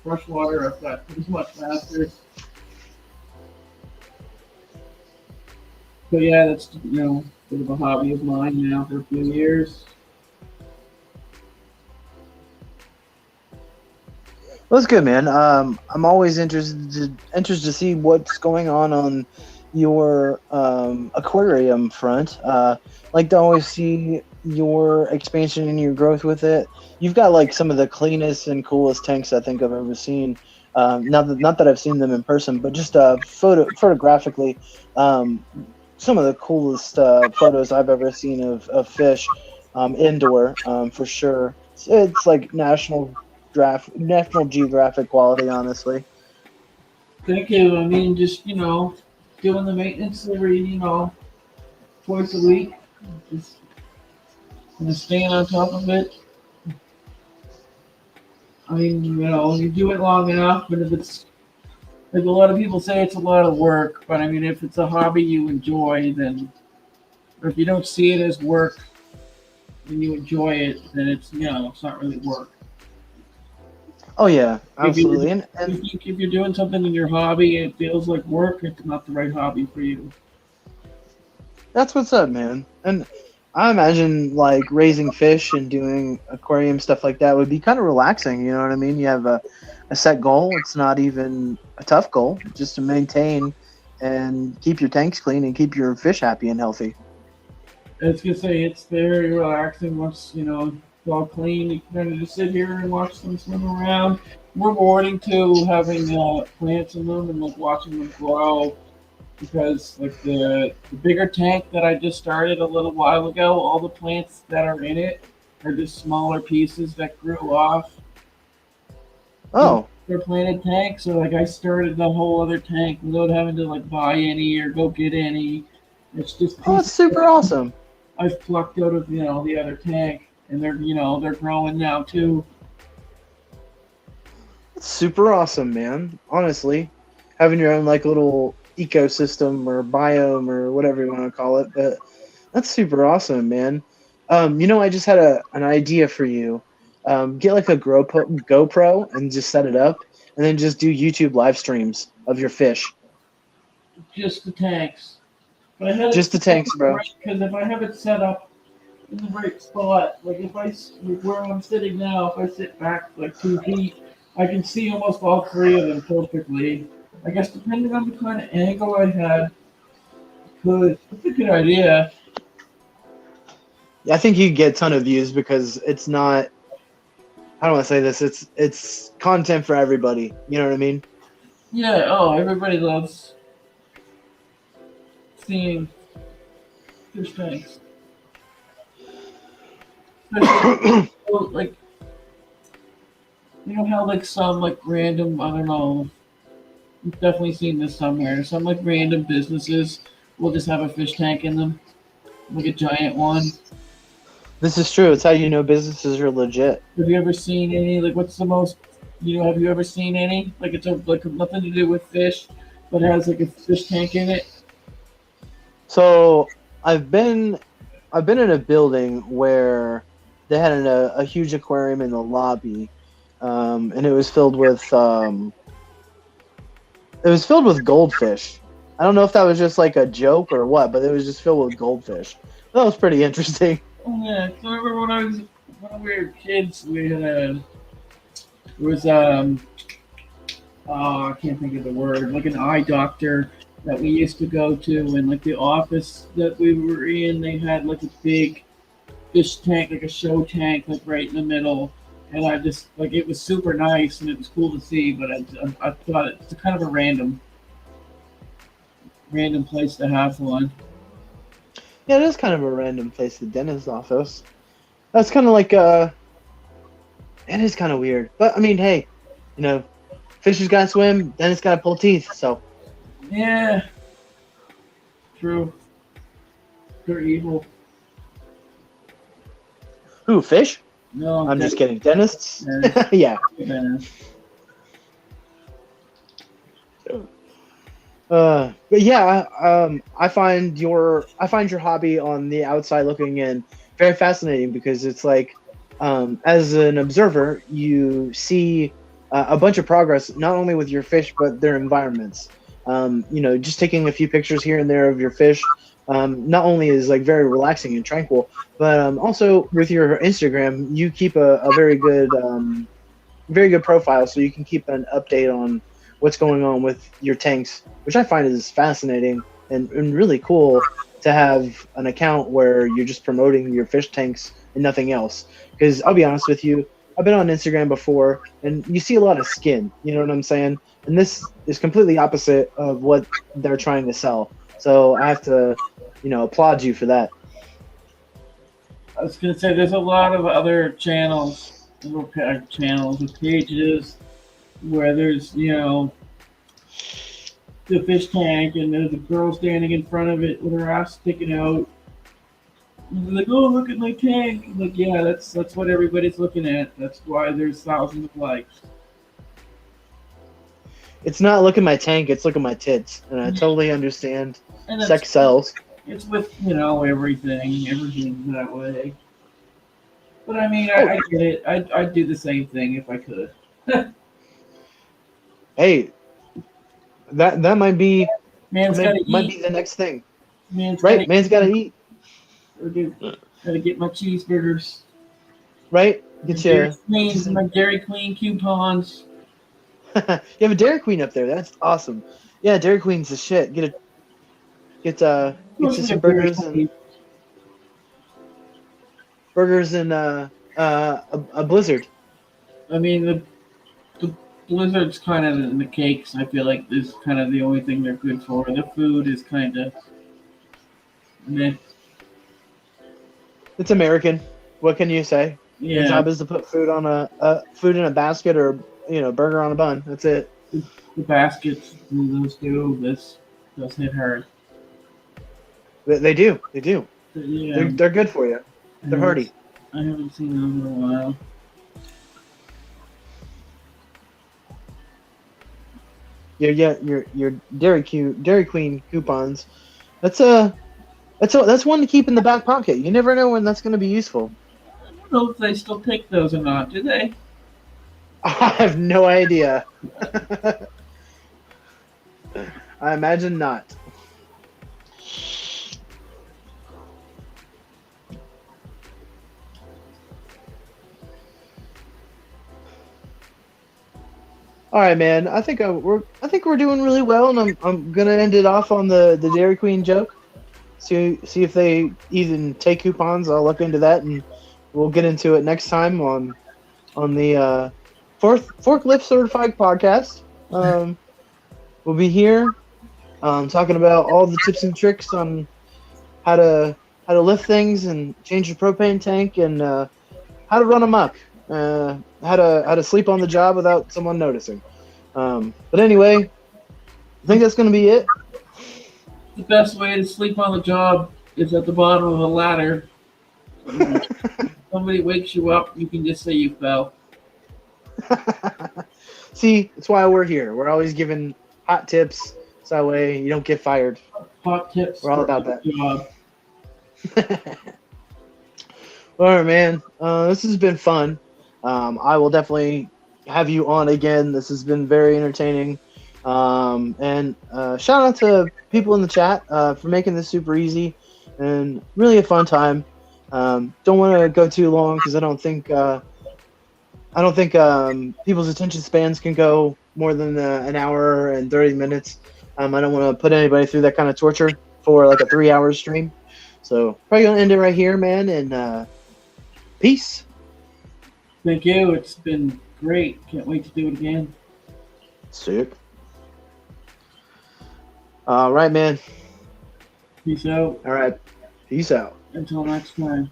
Freshwater, I've got pretty much mastered. But yeah, that's a bit of a hobby of mine now for a few years. Well, that's good, man. I'm always interested to see what's going on your aquarium front. Like to always see your expansion and your growth with it. You've got like some of the cleanest and coolest tanks I think I've ever seen. Not that I've seen them in person, but just photographically, um, some of the coolest photos I've ever seen of fish indoor, for sure. It's like National Geographic quality, honestly. Thank you. I mean, just doing the maintenance every twice a week, just staying on top of it. I mean, you do it long enough, but if it's like a lot of people say, it's a lot of work. But I mean, if it's a hobby you enjoy, then or if you don't see it as work and you enjoy it, then it's not really work. Oh yeah, If you absolutely, and if you're doing something in your hobby and it feels like work, it's not the right hobby for you. that's what's up, man. And I imagine like raising fish and doing aquarium stuff like that would be kind of relaxing. You know what I mean? You have a set goal. It's not even a tough goal, just to maintain and keep your tanks clean and keep your fish happy and healthy. I was gonna say it's very relaxing once it's all clean. You can kind of just sit here and watch them swim around. Rewarding too, having plants in them and like watching them grow. Because like the bigger tank that I just started a little while ago, all the plants that are in it are just smaller pieces that grew off Oh, their planted tank. So like I started the whole other tank without having to like buy any or go get any. It's just oh, that's pieces super awesome. I've plucked out of the other tank, and they're growing now too. That's super awesome, man. Honestly, having your own like little ecosystem or biome or whatever you want to call it, but that's super awesome, man. I just had an idea for you. Get like a GoPro and just set it up, and then just do YouTube live streams of your fish. Just the tanks. But I had it Just the set up tanks, bro. right because if I have it set up in the right spot, like if like where I'm sitting now, if I sit back like 2 feet, I can see almost all three of them perfectly. I guess depending on the kind of angle I had, could it's a good idea. I think you get a ton of views because it's not. I don't want to say this. It's content for everybody. You know what I mean? Yeah. Oh, everybody loves seeing fish tanks, especially like how like some like random I don't know. You've definitely seen this somewhere. Some like random businesses will just have a fish tank in them, like a giant one. This is true. It's how you know businesses are legit. Have you ever seen any? Like, what's the most? Have you ever seen any? Like, it's like nothing to do with fish, but it has like a fish tank in it. So I've been I've been in a building where they had a huge aquarium in the lobby, and it was filled with goldfish. I don't know if that was just like a joke or what, but it was just filled with goldfish. That was pretty interesting. Oh yeah, 'cause I remember when we were kids, we had it was oh, I can't think of the word, like an eye doctor that we used to go to, and like the office that we were in, they had like a big fish tank, like a show tank, like right in the middle. And I just like it was super nice and it was cool to see, but I thought it's kind of a random place to have one. Yeah, it is kind of a random place, the dentist's office. That's kind of like it is kind of weird. But I mean, hey, you know, fish has got to swim, dentist got to pull teeth. So Yeah, True. They're evil. Who, fish? No, I'm just kidding. Dentists? dentists. Yeah. Dentists. But yeah, I find your hobby on the outside looking in very fascinating because it's like, as an observer, you see a bunch of progress not only with your fish but their environments. Just taking a few pictures here and there of your fish, not only is like very relaxing and tranquil, but also with your Instagram, you keep a very good profile, so you can keep an update on what's going on with your tanks, which I find is fascinating and really cool to have an account where you're just promoting your fish tanks and nothing else. Because I'll be honest with you, I've been on Instagram before, and you see a lot of skin. You know what I'm saying? And this is completely opposite of what they're trying to sell. So I have to, applaud you for that. I was gonna say there's a lot of other channels, channels with pages where there's the fish tank and there's a girl standing in front of it with her ass sticking out. And they're like, oh, look at my tank. I'm like, yeah, that's what everybody's looking at. That's why there's thousands of likes. It's not look at my tank; it's look at my tits, and I totally understand. And Sex sells. it's with everything. Everything's that way. But I mean, Oh, I get it. I'd do the same thing if I could. hey, that might be Man's got to might eat. be the next thing, Man's got to right? Man's got to eat, Gotta get my cheeseburgers. right? Get you. My Dairy Queen coupons. You have a Dairy Queen up there. That's awesome. Yeah, Dairy Queen's the shit. Get you some burgers and a Blizzard. I mean, the Blizzard's kind of in the cakes. I feel like is kind of the only thing they're good for. The food is kind of meh. It's American. What can you say? Your Yeah, job is to put food on a food in a basket or burger on a bun. That's it. the baskets, those do. This does hit hard. They do. They do. Yeah, They're good for you. They're hearty. I haven't seen them in a while. Your Dairy Queen coupons. That's one to keep in the back pocket. You never know when that's going to be useful. I don't know if they still take those or not. Do they? I have no idea. I imagine not. All right, man. I think we're doing really well, and I'm gonna end it off on the Dairy Queen joke. See if they even take coupons. I'll look into that, and we'll get into it next time on the Forklift Certified podcast. We'll be here talking about all the tips and tricks on how to lift things and change your propane tank and how to run amok. How to sleep on the job without someone noticing. But anyway, I think that's gonna be it. The best way to sleep on the job is at the bottom of a ladder. Somebody wakes you up, you can just say you fell. See, that's why we're here. We're always giving hot tips, so that way you don't get fired. Hot tips. We're all about that. Job. All right, man. This has been fun. I will definitely have you on again. This has been very entertaining. And shout out to people in the chat for making this super easy and really a fun time. Don't want to go too long because I don't think people's attention spans can go more than an hour and 30 minutes. I don't want to put anybody through that kind of torture for like a 3-hour stream. So probably gonna end it right here, man. And peace. Thank you. It's been great. Can't wait to do it again. Sick. All right, man. Peace out. All right. Peace out. Until next time.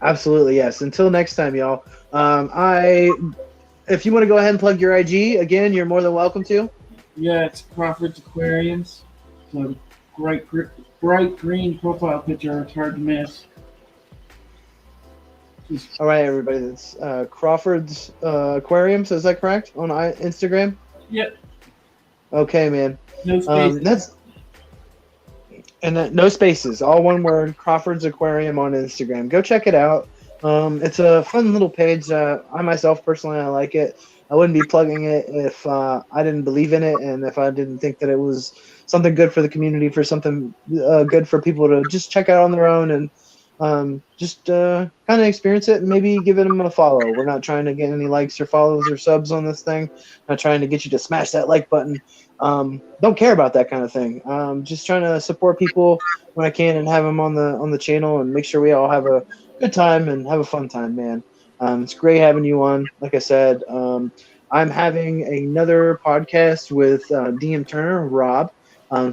Absolutely, yes. Until next time, y'all. If you want to go ahead and plug your IG again, you're more than welcome to. Yeah, it's Crawford's Aquariums. So bright green profile picture. It's hard to miss. All right, everybody. That's Crawford's Aquarium. So is that correct on Instagram? Yep. Okay, man. No spaces. That's no spaces, all one word. Crawford's Aquarium on Instagram. Go check it out. It's a fun little page. I myself personally, I like it. I wouldn't be plugging it if I didn't believe in it, and if I didn't think that it was something good for the community, for something good for people to just check out on their own and just kind of experience it and maybe give them a follow. We're not trying to get any likes or follows or subs on this thing. Not trying to get you to smash that like button. Don't care about that kind of thing. Just trying to support people when I can and have them on the channel and make sure we all have a good time and have a fun time, man. It's great having you on. Like I said, I'm having another podcast with DM Turner, Rob,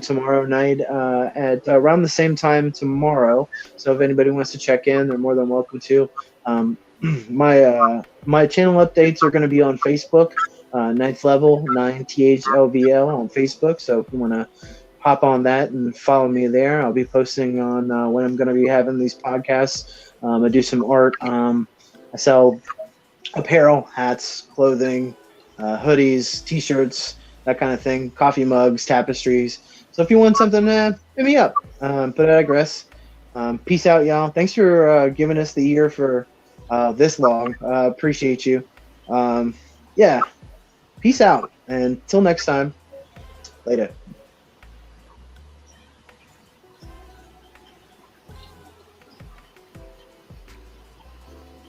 tomorrow night at around the same time tomorrow. So if anybody wants to check in, they're more than welcome to. My channel updates are going to be on Facebook. 9th level 9THLvL on Facebook. So if you want to hop on that and follow me there, I'll be posting on when I'm going to be having these podcasts. I do some art. I sell apparel, hats, clothing, hoodies, T-shirts, that kind of thing. Coffee mugs, tapestries. So if you want something, hit me up. But I digress. Peace out, y'all. Thanks for giving us the ear for this long. Appreciate you. Yeah. Peace out. And until next time, later.